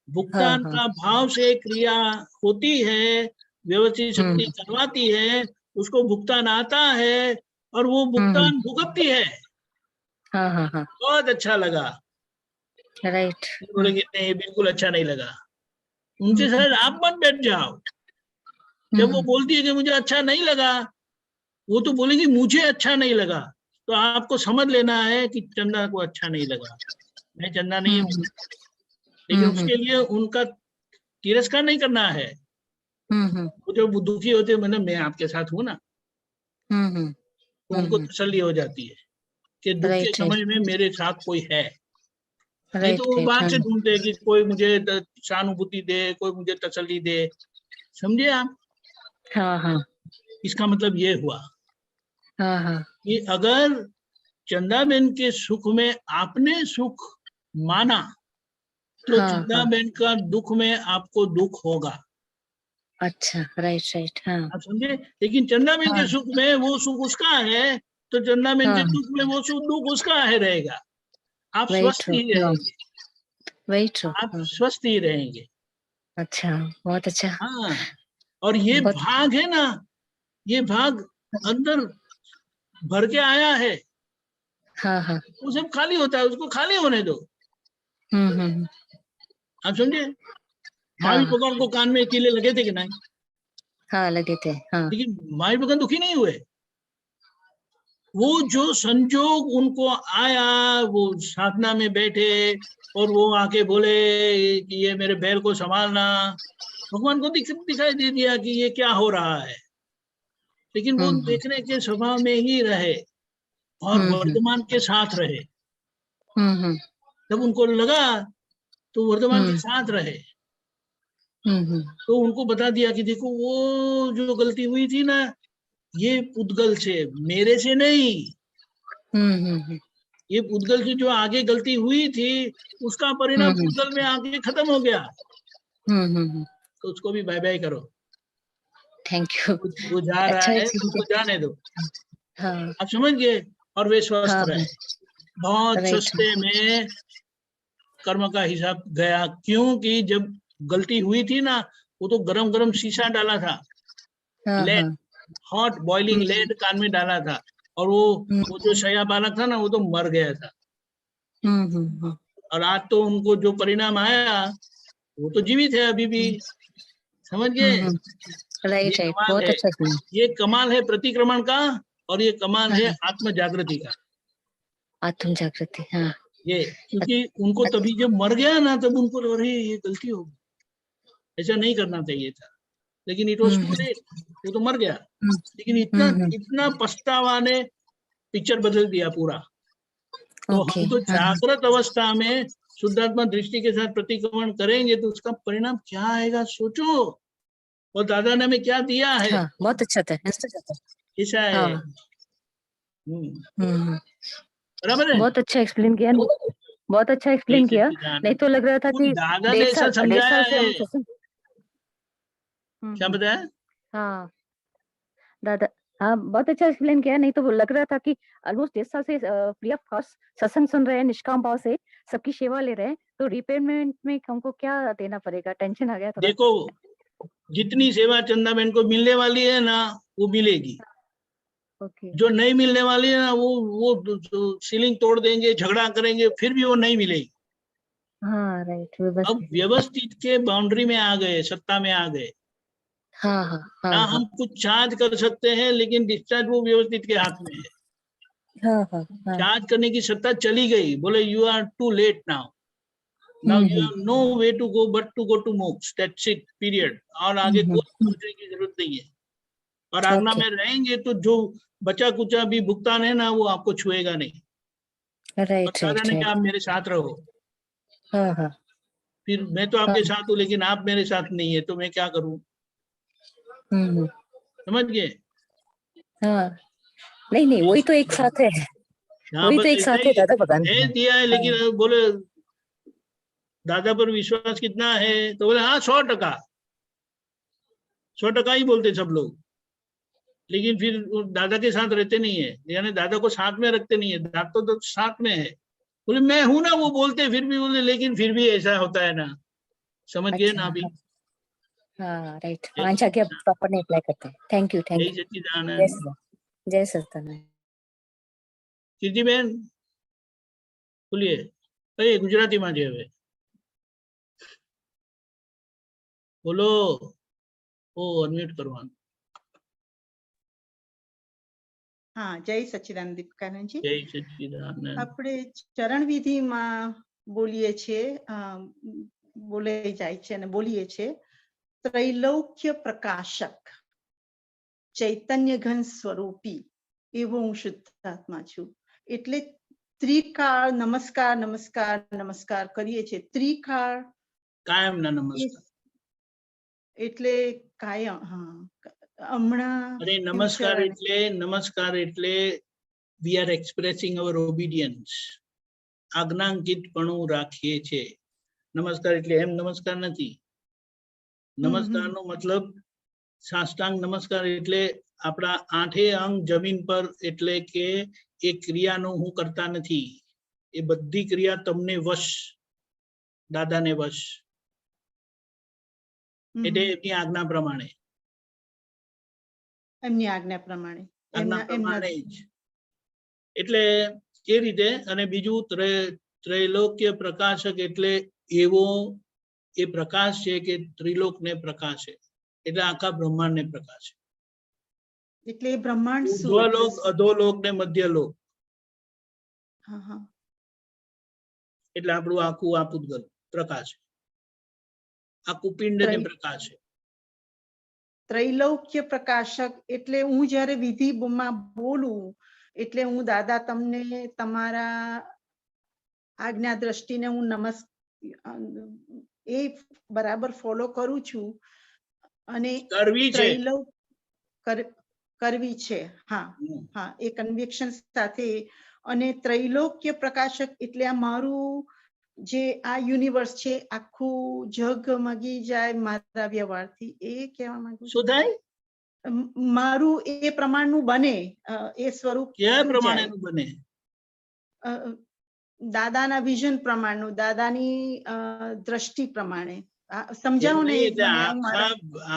भुगतान हाँ, का भाव से क्रिया होती है, व्यवस्थित शक्ति हम्म करवाती है, उसको भुगतान आता है और वो भुगतान भुगतती है। हाँ हाँ हाँ, बहुत अच्छा लगा। राइट। बोले कि नहीं, बिल्कुल अच्छा नहीं लगा। उनके साथ आप मत बैठ जाओ। जब वो बोलती है कि मुझे अच्छा नहीं लगा, वो तो बोलेगी मुझे अच्छा नहीं लगा, तो आपको समझ लेना है कि चंदा को अच्छा नहीं लगा। मैं चंदा नहीं हूँ, लेकिन उसके लिए उनका तिरस्कार नहीं करना है। वो जब दुखी होते हैं, मतलब मैं आपके साथ हूँ ना, तो उनको तसल्ली हो जाती है कि दुख के राइट समय में मेरे साथ कोई है। नहीं राइट तो वो राइट, बाहर हाँ से ढूंढते हैं कि कोई मुझे सहानुभूति दे, कोई मुझे तसल्ली दे। समझे आप? हाँ हाँ इसका मतलब ये हुआ हाँ हाँ कि अगर चंदाबेन के सुख में आपने सुख माना, तो हाँ हाँ, चंदाबेन का दुख में आपको दुख होगा। अच्छा राइट राइट, हाँ आप समझे? लेकिन चंदाबेन के हाँ सुख में वो सुख उसका है, तो चंदाबेन के हाँ, दुख में वो सुख दुख उसका है रहेगा। आप वेरी स्वस्थ ट्रू, ही रहेंगे। वेरी ट्रू, आप हाँ, स्वस्थ ही रहेंगे। अच्छा, बहुत अच्छा, हाँ, और ये बहुत, भाग है ना, ये भाग अंदर भर के आया है, हाँ हाँ, वो सब खाली होता है, उसको खाली होने दो। हम्म, आप समझे? हाँ महावीर भगवान को कान में कीले लगे थे कि नहीं? हाँ लगे थे, हाँ लेकिन महावीर भगवान दुखी नहीं हुए। वो जो संजोग उनको आया, वो साधना में बैठे और वो आके बोले कि ये मेरे बैल को संभालना, भगवान को दिखाई दे दिया कि ये क्या हो रहा है। लेकिन वो देखने के स्वभाव में ही रहे और वर्तमान के साथ रहे। जब उनको लगा तो वर्तमान के साथ रहे, तो उनको बता दिया कि देखो वो जो गलती हुई थी ना, ये पुद्गल से, मेरे से नहीं। ये पुद्गल से जो आगे गलती हुई थी, उसका परिणाम पुद्गल में आगे खत्म हो गया। तो उसको भी बाय बाय करो। थैंक यू, वो जा रहा अच्छा है तो उसको जाने दो। हाँ आप समझ गए? और वे स्वस्थ हाँ रहे। बहुत राइट, सस्ते में कर्म का हिसाब गया, क्योंकि जब गलती हुई थी ना, वो तो गरम गरम शीशा डाला था, हाँ लेड, हाँ, हॉट बॉइलिंग लेड कान में डाला था, और वो जो शया बालक था ना, वो तो मर गया था। और आज तो उनको जो परिणाम आया, वो तो जीवित है अभी भी। समझ गए? ये राइट राइट, कमाल बहुत है। अच्छा सुना, ये कमाल है प्रतिक्रमण का, और ये कमाल है हाँ, आत्म जागृति का। आत्म जागृति, हाँ ये क्योंकि उनको तभी जब मर गया ना, तब उनको लग रही ये गलती हो गई, ऐसा नहीं करना चाहिए था। लेकिन इट वॉज टू लेट, वो तो मर गया। लेकिन इतना इतना पछतावा ने पिक्चर बदल दिया पूरा। तो ओके, हम तो जागृत अवस्था में शुद्धात्मा दृष्टि के साथ प्रतिक्रमण करेंगे, तो उसका परिणाम क्या आएगा सोचो। और दादा ने हमें क्या दिया है, हाँ बहुत अच्छा था, ऐसा है। हाँ बराबर है। बहुत अच्छा एक्सप्लेन किया, बहुत अच्छा एक्सप्लेन जय किया। सच्चिदानंद। नहीं तो लग रहा था वो कि दादा ने ऐसा 1.5 समझाया साल से है। हम सत्संग, क्या बताया? हाँ दादा, हाँ बहुत अच्छा एक्सप्लेन किया। नहीं तो वो लग रहा था कि ऑलमोस्ट 1.5 साल से फ्री ऑफ कॉस्ट सत्संग सुन रहे हैं, निष्काम भाव से सबकी सेवा ले रहे हैं, तो रिपेमेंट में हमको क्या देना पड़ेगा? टेंशन आ गया थोड़ा। देखो, जितनी सेवा चंदाबेन को मिलने वाली है ना, वो मिलेगी। ओके, जो नहीं मिलने वाली है ना, वो सीलिंग तोड़ देंगे, झगड़ा करेंगे, फिर भी वो नहीं मिलेगी। हाँ राइट, अब व्यवस्थित, व्यवस्थित के बाउंड्री में आ गए, सत्ता में आ गए। हाँ हाँ हाँ ना हाँ हम कुछ चार्ज कर सकते हैं, लेकिन डिस्चार्ज वो व्यवस्थित के हाथ में है। हाँ हाँ हाँ, चार्ज करने की सत्ता चली गई, बोले you are too late now, now you have no way to go but to go to moksha, that's it, period. और आगे कोई सोचने की जरूरत नहीं है। और आज्ञा Okay. में रहेंगे तो जो बचा कुचा भी भुगतान है ना वो आपको छुएगा नहीं। और राइट दादा राइट ने राइट कहा आप मेरे साथ रहो। हाँ हाँ फिर मैं तो आपके साथ हूँ लेकिन आप मेरे साथ नहीं है तो मैं क्या करूँ? हम्म, समझ गए? हाँ नहीं नहीं वही तो एक साथ है, हाँ वही बस तो एक ऐसा साथ है ही दादा भगवान। है दिया है। लेकिन अब बोले दादा पर विश्वास कितना है तो बोले हाँ 100%, 100% ही बोलते सब लोग। लेकिन फिर वो दादा के साथ रहते नहीं है, यानी दादा को साथ में रखते नहीं है। दादा तो साथ में है। बोले मैं हूं ना, वो बोलते फिर भी बोले लेकिन फिर भी ऐसा होता है ना। समझ गए अच्छा ना अभी? हाँ राइट, हाँ जाके प्रॉपर नहीं अप्लाई करते। थैंक यू जय जय सच्चिदानंद। सच्चिदानंद जय सच्चिदानंद। કીર્તિબેન બોલીએ કઈ ગુજરાતીમાં છે હવે બોલો. ઓ અનમ્યુટ કરવાનું. હા, જય સચ્ચિદાનંદ દીપકાનંદજી. જય સચ્ચિદાનંદ. આપણે ચરણ વિધિમાં બોલીએ છીએ, બોલાઈ જાય છે અને બોલીએ છીએ ત્રૈલોક્ય પ્રકાશક ચૈતન્ય ઘન સ્વરૂપી એવો હું શુદ્ધાત્મા છું. એટલે ત્રિકાળ નમસ્કાર નમસ્કાર નમસ્કાર કરીએ છીએ. ત્રિકાળ કાયમના નમસ્કાર એટલે કાયમ. હા, હમણાં અરે નમસ્કાર એટલે we are expressing our obedience. આજ્ઞાંકિતપણું રાખીએ છે. નમસ્કાર એટલે એમ નમસ્કાર નથી. નમસ્કારનો મતલબ સાષ્ટાંગ નમસ્કાર એટલે આપણા 8 અંગ જમીન પર, એટલે કે એ ક્રિયાનો હું કરતા નથી. એ બધી ક્રિયા તમને વશ, દાદાને વશ. એટલે એમની આજ્ઞા પ્રમાણે. એમની આજ્ઞા પ્રમાણે જ. એટલે એ રીતે. અને બીજું ત્રૈલોક્ય પ્રકાશક એટલે એવો એ પ્રકાશ છે કે ત્રિલોકને પ્રકાશે, એટલે આખા બ્રહ્માંડને પ્રકાશે. એટલે બ્રહ્માંડ ઉર્ધ્વલોક, અધોલોક ને મધ્યલોક. એટલે આપણું આખું આ પૂતગલ પ્રકાશ, આખું પિંડ ને પ્રકાશ. ત્રૈલોક્ય પ્રકાશક એટલે હું જ્યારે વિધિમાં બોલું એટલે હું દાદા તમને તમારા આજ્ઞા દ્રષ્ટિને હું એ બરાબર ફોલો કરું છું અને ત્રૈલોક કરવી છે. હા હા, એ કન્વિક્શન સાથે. અને ત્રૈલોક્ય પ્રકાશક એટલે આ મારું જે આ યુનિવર્સ છે આખું ઝગમગી જાય મારા વ્યવહારથી, એ કહેવા માંગુ છું. શું થાય? મારું એ પ્રમાણનું બને, એ સ્વરૂપ કયા પ્રમાણેનું બને? દાદાના વિઝન પ્રમાણનું, દાદાની દ્રષ્ટિ પ્રમાણે. સમજાવો ને.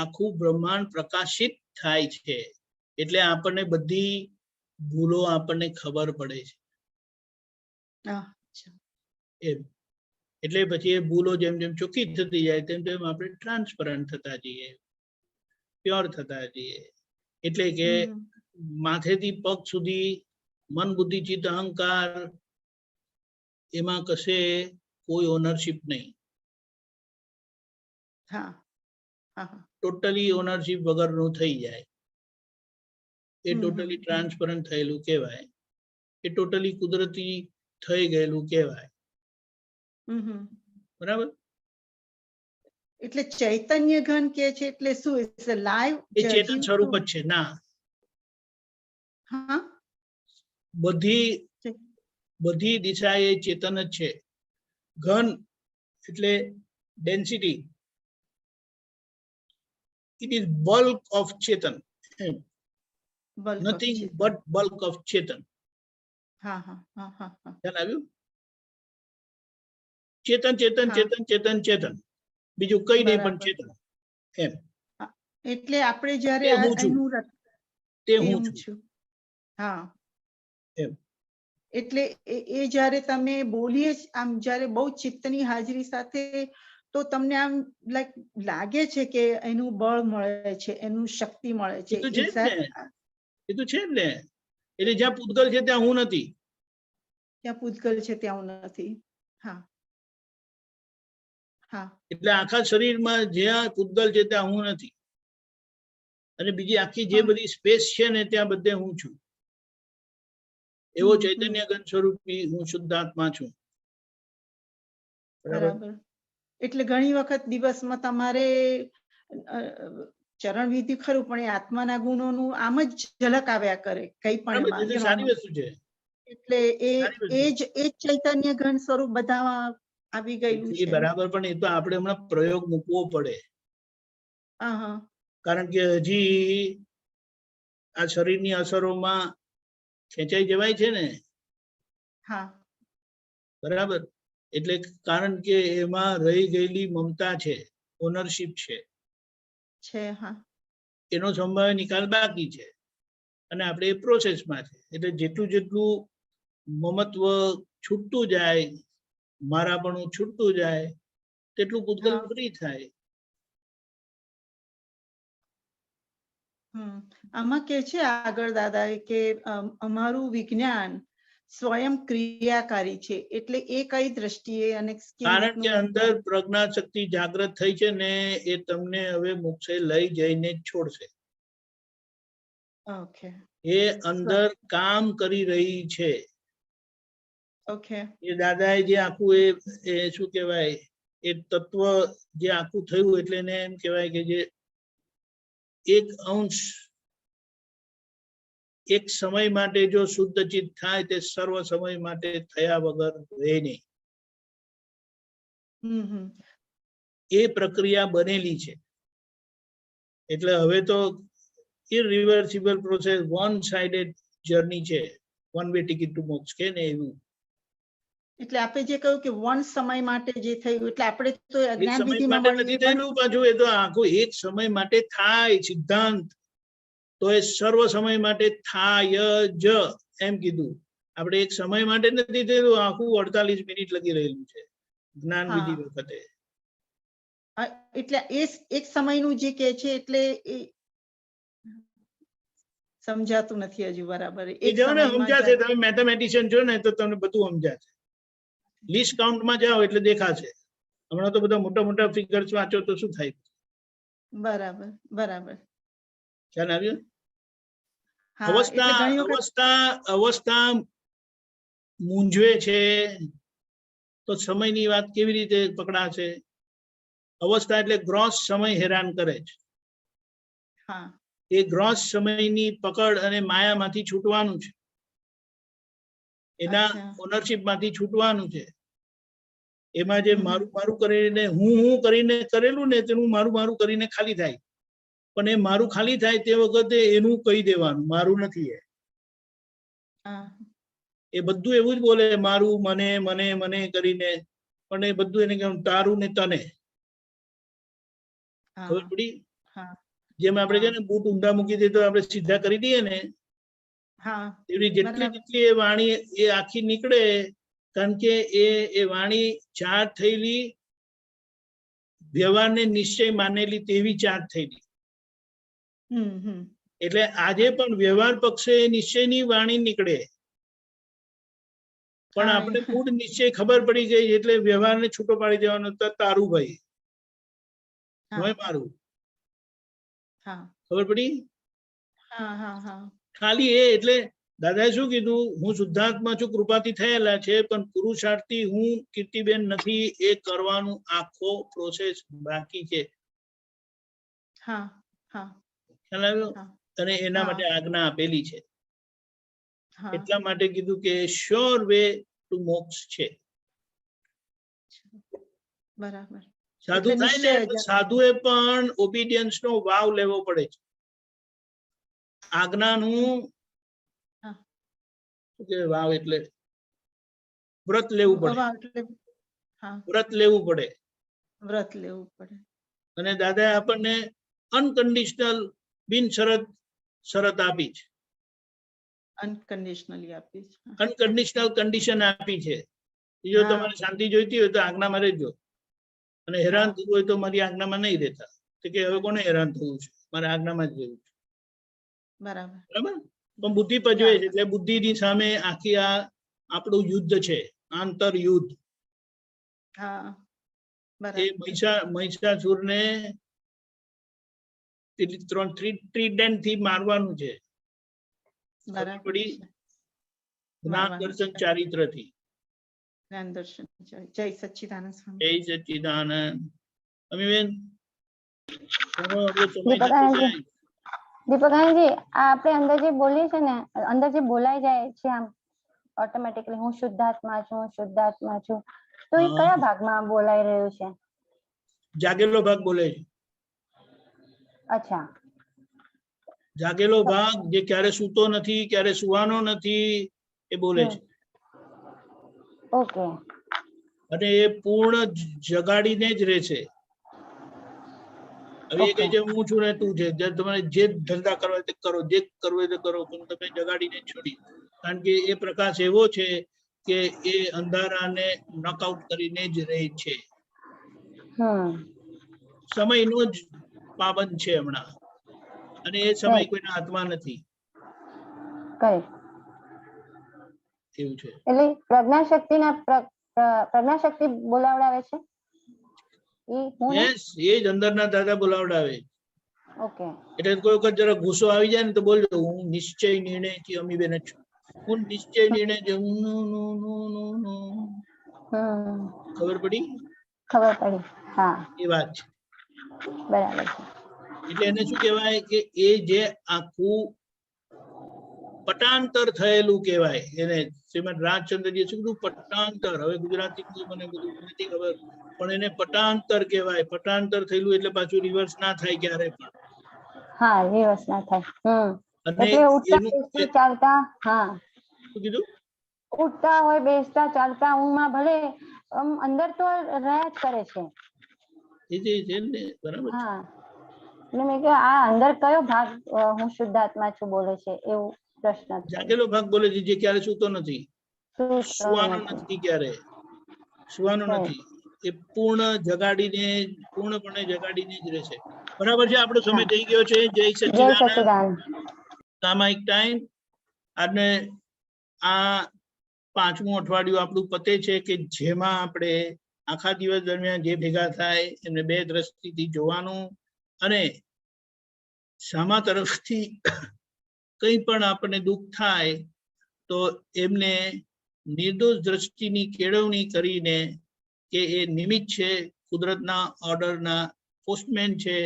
આખું બ્રહ્માંડ પ્રકાશિત થાય છે એટલે આપણને બધી ભૂલો આપણને ખબર પડે છે. એમ એટલે પછી એ ભૂલો જેમ જેમ ચોખ્ખી થતી જાય તેમ તેમ આપણે ટ્રાન્સપરન્ટ થતા જઈએ, પ્યોર થતા જઈએ. એટલે કે માથેથી પગ સુધી મન બુદ્ધિ ચિત્ત અહંકાર એમાં કશે કોઈ ઓનરશિપ નહીં. ટોટલી ઓનરશિપ વગરનું થઈ જાય. એ ટોટલી ટ્રાન્સપરન્ટ થયેલું કહેવાય. એ ટોટલી કુદરતી થઈ ગયેલું કહેવાય. બરાબર? એટલે ચૈતન્ય ઘન કે છે એટલે શું? ઇટ્સ અ લાઈવ, એ ચેતન સ્વરૂપ જ છે. ના, બધી દિશા એ ચેતન જ છે. ઘન એટલે density. It is bulk of chetan. Nothing but bulk of chetan. ખ્યાલ આવ્યું? ચેતન ચેતન ચેતન ચેતન ચેતન, બીજું કઈ નહીં પણ ચેતન. એમ એટલે આપણે જ્યારે તે હું છું. હા, એમ એટલે એ જ્યારે તમે બોલીએ આમ જ્યારે બહુ ચિત્તની હાજરી સાથે, તો તમને આમ લાગે છે કે એનું બળ મળે છે, એનું શક્તિ મળે છે. એ તો છે જ ને. એટલે જ્યાં પૂતગલ છે ત્યાં હું નથી. ત્યાં પૂતગલ છે ત્યાં હું નથી. હા હા, એટલે આખા શરીરમાં જ્યાં પૂતગલ છે ત્યાં હું નથી. અને બીજી આખી જે બધી સ્પેસ છે ને ત્યાં બધે હું છું. એવો ચૈતન્ય ઘન સ્વરૂપી હું શુદ્ધાત્મા છું. બરાબર. એટલે ઘણી વખત દિવસમાં તમારે ચરણ વિધિ ખરું, પણ એ આત્માના ગુણોનું આમ જ ઝલક આવ્યા કરે કઈ પણ સારી વસ્તુ છે. એટલે એ જ ચૈતન્ય ઘન સ્વરૂપ બધા આવી ગયેલું છે. બરાબર, પણ એ તો આપણે હમણાં પ્રયોગ મૂકવો પડે. કારણ કે હજી આ શરીરની અસરોમાં ખેંચાઈ જવાય છે ને. હા, બરાબર. એટલે કારણ કે એમાં રહી ગયેલી મમતા છે, ઓનરશિપ છે, એનો સંભાવ્ય નિકાલ બાકી છે અને આપણે એ પ્રોસેસમાં છે. એટલે જેટલું જેટલું મમત્વ છૂટતું જાય, મારાપણું છૂટતું જાય, તેટલું પૂતગલ ફ્રી થાય. આમાં કે છે આગળ દાદા કે અમારું વિજ્ઞાન સ્વયં ક્રિયાકારી છે, એટલે એ કઈ દ્રષ્ટિએ? અને કારણ કે અંદર પ્રજ્ઞા શક્તિ જાગૃત થઈ છે ને, એ તમને હવે મોક્ષે લઈ જઈને જ છોડશે. એ અંદર કામ કરી રહી છે. એ દાદાએ જે આખું એ શું કહેવાય, એ તત્વ જે આખું થયું, એટલે એને એમ કહેવાય કે જે એક અંશ એક સમય માટે જો શુદ્ધ ચિત્ત થાય, તે સર્વ સમય માટે થયા વગર રહે નહીં. એ પ્રક્રિયા બનેલી છે. એટલે હવે તો irreversible process, one sided journey છે, વન વે ટિકિટ ટુ મોક્ષ કે ને એવું. એટલે આપણે જે કહ્યું કે વન સમય માટે જે થયું, એટલે આપણે તો અજ્ઞાન વિધિમાં નથી થયેલું પાછું. એ તો આખું એક સમય માટે થાય સિદ્ધાંત, તો એ સર્વ સમય માટે થાય જ એમ કીધું. આપણે એક સમય માટે નથી થયેલું, આખું 48 મિનિટ લગી રહેલું છે જ્ઞાન વિધિ વખતે. એટલે એ એક સમયનું જે કે છે, એટલે એ સમજાતું નથી હજુ બરાબર. એ જો ને સમજાશે, તમે મેથેમેટિશિયન છો ને તો તમને બધું સમજાશે. લિસ્ટ કાઉન્ટમાં જાઓ એટલે દેખાશે. હમણાં તો બધા મોટા મોટા ફિગર્સ વાંચો તો શું થાય? બરાબર બરાબર. ખ્યાલ આવ્યો? અવસ્થા મૂંઝવે છે તો સમયની વાત કેવી રીતે પકડાશે? અવસ્થા એટલે ગ્રોસ સમય હેરાન કરે છે. એ ગ્રોસ સમયની પકડ અને માયામાંથી છૂટવાનું છે, એના ઓનરશિપ માંથી છૂટવાનું છે. એમાં જે મારું મારું કરીને હું કરીને કરેલું ને, તેનું મારું મારું કરીને ખાલી થાય. પણ એ મારું ખાલી થાય તે વખતે એનું કહી દેવાનું, મારું નથી. એ બધું એવું જ બોલે, મારું, મને, મને, મને કરીને. પણ એ બધું એને કહેવું તારું ને તને. ખબર પડી? જેમ આપણે કે ને બૂટ ઊંધા મૂકી દઈએ તો આપણે સીધા કરી દઈએ ને, એવી જેટલી જેટલી એ વાણી એ આખી નીકળે, કારણ કે એ વાણી ચાર્જ થયેલી, વ્યવહારને નિશ્ચય માનેલી તેવી ચાર્જ થયેલી. એટલે આજે પણ વ્યવહાર પક્ષે નિશ્ચયની વાણી નીકળે, પણ આપણે મૂળ નિશ્ચય ખબર પડી ગઈ એટલે વ્યવહારને છૂટો પાડી દેવાનો. તારું ભાઈ, મારું. ખબર પડી? ખાલી એ એટલે દાદાએ શું કીધું, હું શુદ્ધાત્મા છું, કૃપાથી થયેલા છે, પણ પુરુષાર્થી હું કીર્તિબેન નથી. એ કરવાનું આખો પ્રોસેસ બાકી છે. ખ્યાલ આવ્યો? અને એના માટે આજ્ઞા આપેલી છે. એટલા માટે કીધું કે શ્યોર વે ટુ મોક્ષ છે. બરાબર. સાધુ થાય ને, સાધુએ પણ ઓબિડિયન્સ નો વાવ લેવો પડે છે. આજ્ઞાનું વાવ એટલે વ્રત લેવું પડે. વ્રત લેવું પડે. વ્રત લેવું પડે. અને દાદાએ આપણને અનકન્ડિશનલ બિન શરત આપી છે. અનકન્ડિશનલી આપી છે. અનકન્ડિશનલ કન્ડિશન આપી છે. જો તમારે શાંતિ જોઈતી હોય તો આજ્ઞામાં રહેજો, અને હેરાન થવું હોય તો મારી આજ્ઞામાં નહીં રહેતા. કે હવે કોને હેરાન થવું છે, મારે આજ્ઞામાં જ રહેવું છે. બરાબર. બરાબર. પણ બુદ્ધિ પજવે છે, એટલે બુદ્ધિની સામે આખી આ આપણું યુદ્ધ છે, આંતર યુદ્ધ. એ મહિષાસુરને ટ્રીડન્ટ થી મારવાનું છે. ખબર બરાબર પડી? છે. જ્ઞાન મારવાનું દર્શન છે. ચારિત્ર થી. જ્ઞાન દર્શન જય સચ્ચિદાનંદ સ્વામી. જય સચ્ચિદાનંદ. અમીબેન કરો, હવે સમય જતો દીપકાનંદજી જાય. દીપકાનંદજી આ આપણે અંદર જે બોલીએ છે ને અંદર જે બોલાઈ જાય છે આમ ઓટોમેટિકલી હું શુદ્ધાત્મા છું શુદ્ધાત્મા છું તો એ કયા ભાગમાં બોલાઈ રહ્યું છે? જાગેલો ભાગ બોલે છે. અચ્છા જાગેલો ભાગ જે ક્યારે સૂતો નથી, ક્યારે સુવાનો નથી, એ બોલે છે. ઓકે. અને એ પૂર્ણ જગાડીને જ રહે છે. હવે એ કહે છે હું છું ને તું છે. તમારે જે ધંધા કરવા હોય તે કરો, જે કરવું હોય તે કરો, પણ તમે જગાડીને છોડી. કારણ કે એ પ્રકાશ એવો છે કે એ અંધારાને નોકઆઉટ કરીને જ રહે છે. સમયનો જ પાબંદ છે હમણાં, અને એ સમય કોઈના હાથમાં નથી. એવું છે. એટલે પ્રજ્ઞાશક્તિ બોલાવડાવે છે. યસ, એ જ અંદરના દાદા બોલાવડાવે. ઓકે. એટલે કોઈ વખત જરા ગુસ્સો આવી જાય ને તો બોલજો હું નિશ્ચય નિર્ણય થી અમીબેન છું. હું નિશ્ચય નિર્ણય ખબર પડી? ખબર પડી. હા એ વાત છે. બરાબર છે. એટલે એને શું કહેવાય કે એ જે આખું પટાંતર થયેલું કહેવાય એને. શ્રીમદ રાજચંદ્રજી શું કીધું? પટાંતર. હવે ગુજરાતી મને બધું નથી ખબર, પણ એને પટાંતર કહેવાય. પટાંતર થયેલું એટલે પાછું રિવર્સ ના થાય ક્યારે પણ. હા રિવર્સ ના થાય. અને એટલે ઉઠતા બેસતા ચાલતા. હા શું કીધું? ઉઠતા હોય બેસતા ચાલતા ઊંઘમાં ભલે અંદર તો રહ્યા જ કરે છે. બરાબર. હા એટલે મેં કહ્યું આ અંદર કયો ભાગ હું શુદ્ધાત્મા છું બોલે છે એવું પ્રશ્ન. જાગેલો ભાગ બોલે છે જે ક્યારે સૂતો નથી, સુવાનો નથી, ક્યારે સુવાનો નથી. એ પૂર્ણપણે જગાડીને જ રહેશે. બરાબર છે. આપણો સમય થઈ ગયો છે. જય સચ્ચિદાનંદ. સામાયિક ટાઈમ. અને આ 5મું અઠવાડિયું આપણું પતે છે કે જેમાં આપણે આખા દિવસ દરમિયાન જે ભેગા થાય એમને 2 દ્રષ્ટિથી જોવાનું, અને સામા તરફથી કંઈ પણ આપણને દુઃખ થાય તો એમને નિર્દોષ દ્રષ્ટિની કેળવણી કરીને કે એ નિમિત્ત છે, કુદરતના ઓર્ડરના પોસ્ટમેન છે,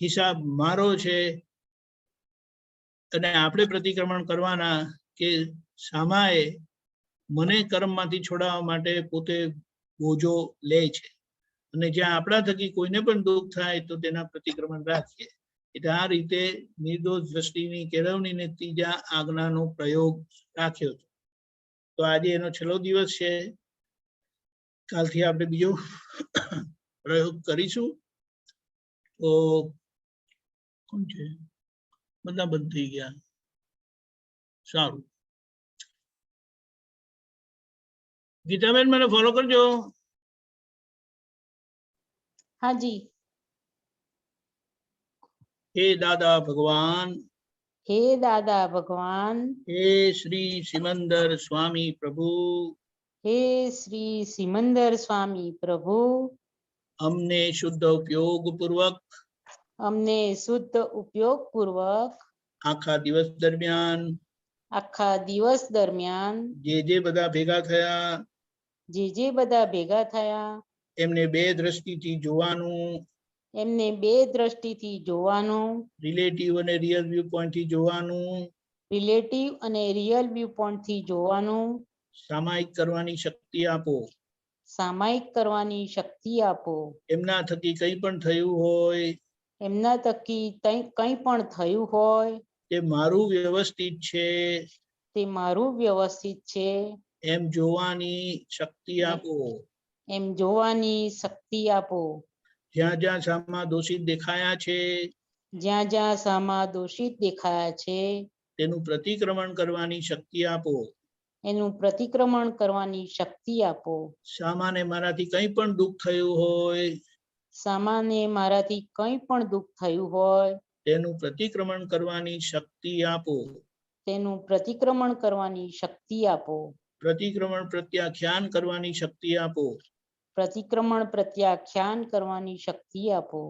હિસાબ મારો છે, અને આપણે પ્રતિક્રમણ કરવાના કે સામાએ મને કર્મમાંથી છોડાવવા માટે પોતે બોજો લે છે. અને જ્યાં આપણા થકી કોઈને પણ દુઃખ થાય તો તેના પ્રતિક્રમણ રાખીએ. એટલે આ રીતે નિર્દોષ દ્રષ્ટિની કેળવણીને 3જા આજ્ઞાનો પ્રયોગ રાખ્યો છે. તો આજે એનો છેલ્લો દિવસ છે. કાલથી આપણે બીજો પ્રયોગ કરીશું. તો કોણ છે? બધા બંધ થઈ ગયા. સારું. ગીતાબેન મને ફોલો કરજો. હાજી. હે દાદા ભગવાન, હે દાદા ભગવાન, હે શ્રી સિમંદર સ્વામી પ્રભુ, હે શ્રી સિમંદર સ્વામી પ્રભુ, અમને શુદ્ધ ઉપયોગ પૂર્વક આખા દિવસ દરમિયાન જે બધા ભેગા થયા એમને 2 દ્રષ્ટિથી જોવાનું, રિલેટિવ અને રિયલ વ્યૂ પોઈન્ટથી જોવાનું, સામાયિક કરવાની શક્તિ આપો. એમના થકી કંઈ પણ થયું હોય તે મારું વ્યવસ્થિત છે એમ જોવાની શક્તિ આપો. જ્યાં જ્યાં સામા દોષિત દેખાયા છે તેનું પ્રતિક્રમણ કરવાની શક્તિ આપો. સામાને મારાથી કંઈ પણ દુઃખ થયું હોય તેનું પ્રતિક્રમણ કરવાની શક્તિ આપો. પ્રતિક્રમણ પ્રત્યાખ્યાન કરવાની શક્તિ આપો.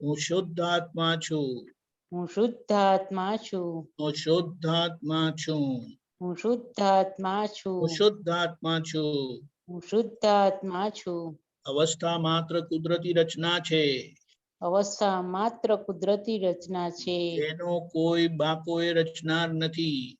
હું શુદ્ધાત્મા છું. હું શુદ્ધાત્મા છું. હું શુદ્ધાત્મા છું. હું શુદ્ધાત્મા છું. હું શુદ્ધાત્મા છું. હું શુદ્ધાત્મા છું. અવસ્થા માત્ર કુદરતી રચના છે. અવસ્થા માત્ર કુદરતી રચના છે. જેનો કોઈ બાપોએ રચનાર નથી.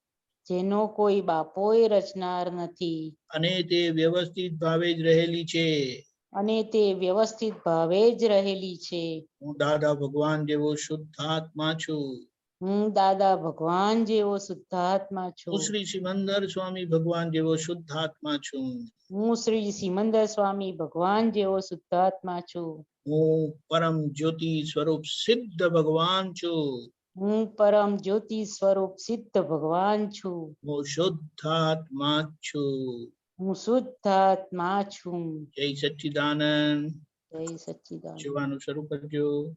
જેનો કોઈ બાપોએ રચનાર નથી. અને તે વ્યવસ્થિત ભાવે જ રહેલી છે. અને તે વ્યવસ્થિત ભાવે જ રહેલી છે. હું દાદા ભગવાન જેવો શુદ્ધાત્મા છું. હું દાદા ભગવાન જેવો શુદ્ધાત્મા હું છું. શ્રી સિમંદર સ્વામી ભગવાન જેવો શુદ્ધાત્મા છું. હું શ્રી સિમંદર સ્વામી ભગવાન જેવો શુદ્ધાત્મા છું. હું પરમ જ્યોતિ સ્વરૂપ સિદ્ધ ભગવાન છું. હું પરમ જ્યોતિ સ્વરૂપ સિદ્ધ ભગવાન છું. હું શુદ્ધાત્મા છું. હું શુદ્ધાત્મા છું. જય સચ્ચિદાનંદ. જય સચ્ચિદાનંદ. જોવાનું શરૂ કરજો.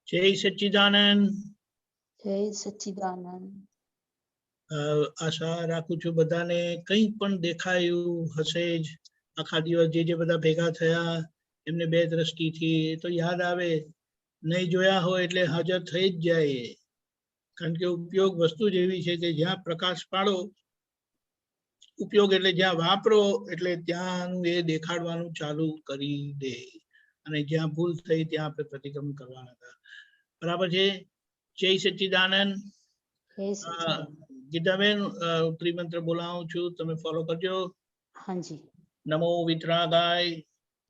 જય સચ્ચિદાનંદ. જય સચ્ચિદાનંદ. આશા રાખું છું બધાને કંઈ પણ દેખાયું હશે જ આખા દિવસ જે બધા ભેગા થયા એમને બે દ્રષ્ટિથી તો યાદ આવે, નહીં જોયા હોય એટલે હાજર થઈ જ જાય. કારણ કે ઉપયોગ વસ્તુ જ એવી છે કે જ્યાં પ્રકાશ પાડો, ઉપયોગ એટલે જ્યાં વાપરો એટલે ત્યાં એ દેખાડવાનું ચાલુ કરી દે, અને જ્યાં ભૂલ થઈ ત્યાં આપણે પ્રતિક્રમણ કરવાના હતા. બરાબર છે. જય સચ્ચિદાનંદ. ગીતાબેન ત્રિમંત્ર બોલાવું છું, તમે ફોલો કરજો. હાજી. નમો વિતરાગાય.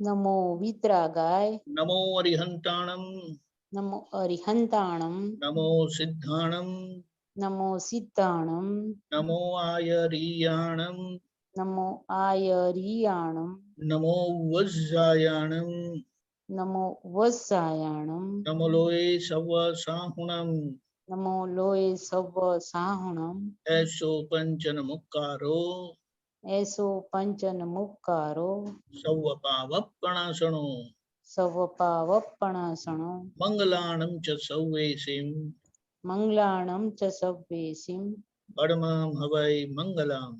નમો વિતરાગાય. નમો અરિહંતાણમ. નમો અરિહંતાણમ. નમો સિદ્ધાણમ. નમો સિદ્ધાણમ. નમો આયરિયાણમ. નમો આયરિયાણમ. નમો વજ્જાયાણમ. નમો વજ્જાયાણમ. નમો લોય સવ સાહુણમ. નમો લોય સવ સાહુણમ. એસો પંચન મુક્કારો. એસો પંચન મુક્કારો. સવ પાવપણાસણો. સવ પાવપણાસણો. મંગલાણમ ચ સૌવેસીમ. મંગલાણમ ચ સવ્વેસીમ. પડમમ હવૈ મંગલમ.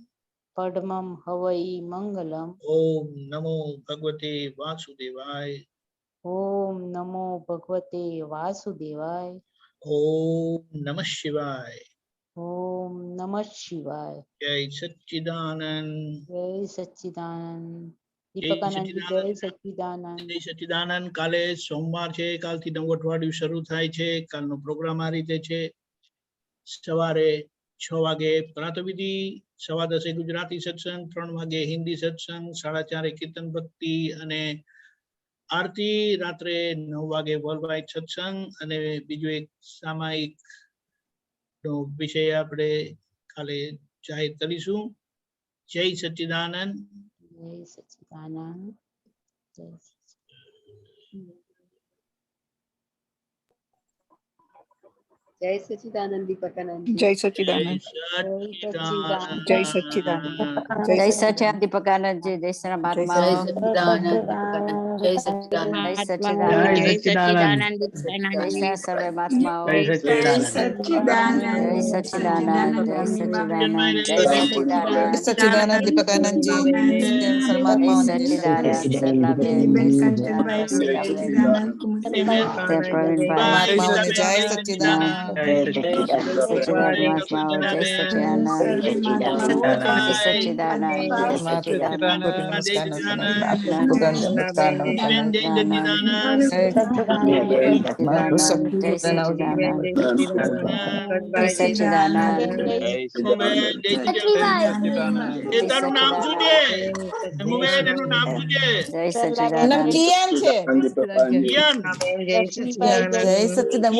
પડમમ હવૈ મંગલમ. ઓમ નમો ભગવતે વાસુદેવાય. ઓમ નમો ભગવતે વાસુદેવાય. ઓમ નમઃ શિવાય. ઓમ નમઃ શિવાય. જય સચ્ચિદાનંદ. જય સચ્ચિદાનંદ. દીપકાનંદ જય સચ્ચિદાનંદ. જય સચ્ચિદાનંદ. કાલે સોમવાર છે, કાલથી નવું અઠવાડિયું શરૂ થાય છે. કાલનો પ્રોગ્રામ આ રીતે છે. સવારે 6 વાગે પ્રાતઃવિધિ, 10:15 ગુજરાતી સત્સંગ, 3 વાગે હિન્દી સત્સંગ, 4:30 કીર્તન ભક્તિ અને આરતી. રાત્રે 9 વાગે વર્લ્ડ વાઇડ સત્સંગ અને બીજું એક સામાયિક નો વિષય આપણે કાલે જાહેર કરીશું. જય સચ્ચિદાનંદ. જય સચ્ચિદાનંદ. જય જય સચ્ચિદાનંદ. દીપકાનંદ. જય સચ્ચિદાનંદ. જય સચ્ચિદાનંદ. જય સચ્ચિદાનંદ દીપકાનંદજી. જય શ્રી મહાત્મા. જય સચ્ચિદાનંદ. જય સચ્ચિદાનંદ. જય સચ્ચિદાનંદ. જય શ્રી સર્વે મહાત્માઓ. જય સચ્ચિદાનંદ. જય સચ્ચિદાનંદ. જય સચ્ચિદાનંદ. જય સચ્ચિદાનંદ. સચ્ચિદાનંદ દીપકાનંદજી. જય સચ્ચિદાનંદ. સરલાબેન. જય સચ્ચિદાનંદ. મહાત્માઓને જય સચ્ચિદાનંદ. જય સચ્ચિદાનંદ મહાત્માઓ. જય સચ્ચિદાનંદ. જય સચ્ચિદાનંદ. જય સચ્ચિદાનંદ. તારું નામ શું છે? એનું નામ શું છે? જય સચ્ચિદાનંદ. કિયાન છે. કિયાન. જય સચ્ચિદાનંદ. જય સચ્ચિદાનંદ.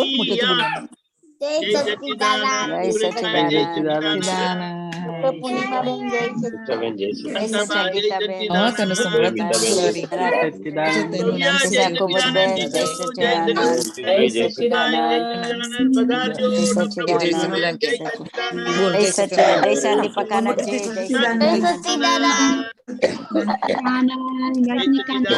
પૂર્ણિમાબેન જય સચ્ચિદાનંદ. તને સંભળાત નથી. તેનું નામ જય કુમુદબેન. જય સચ્ચિદાનંદ. જય સચ્ચિદાનંદ. જય સચ્ચિદાનંદ. જય સચ્ચિદાનંદ. જય શાંતિ પકાનંદજી. જય સચ્ચિદાનંદ. રજનીકાંત.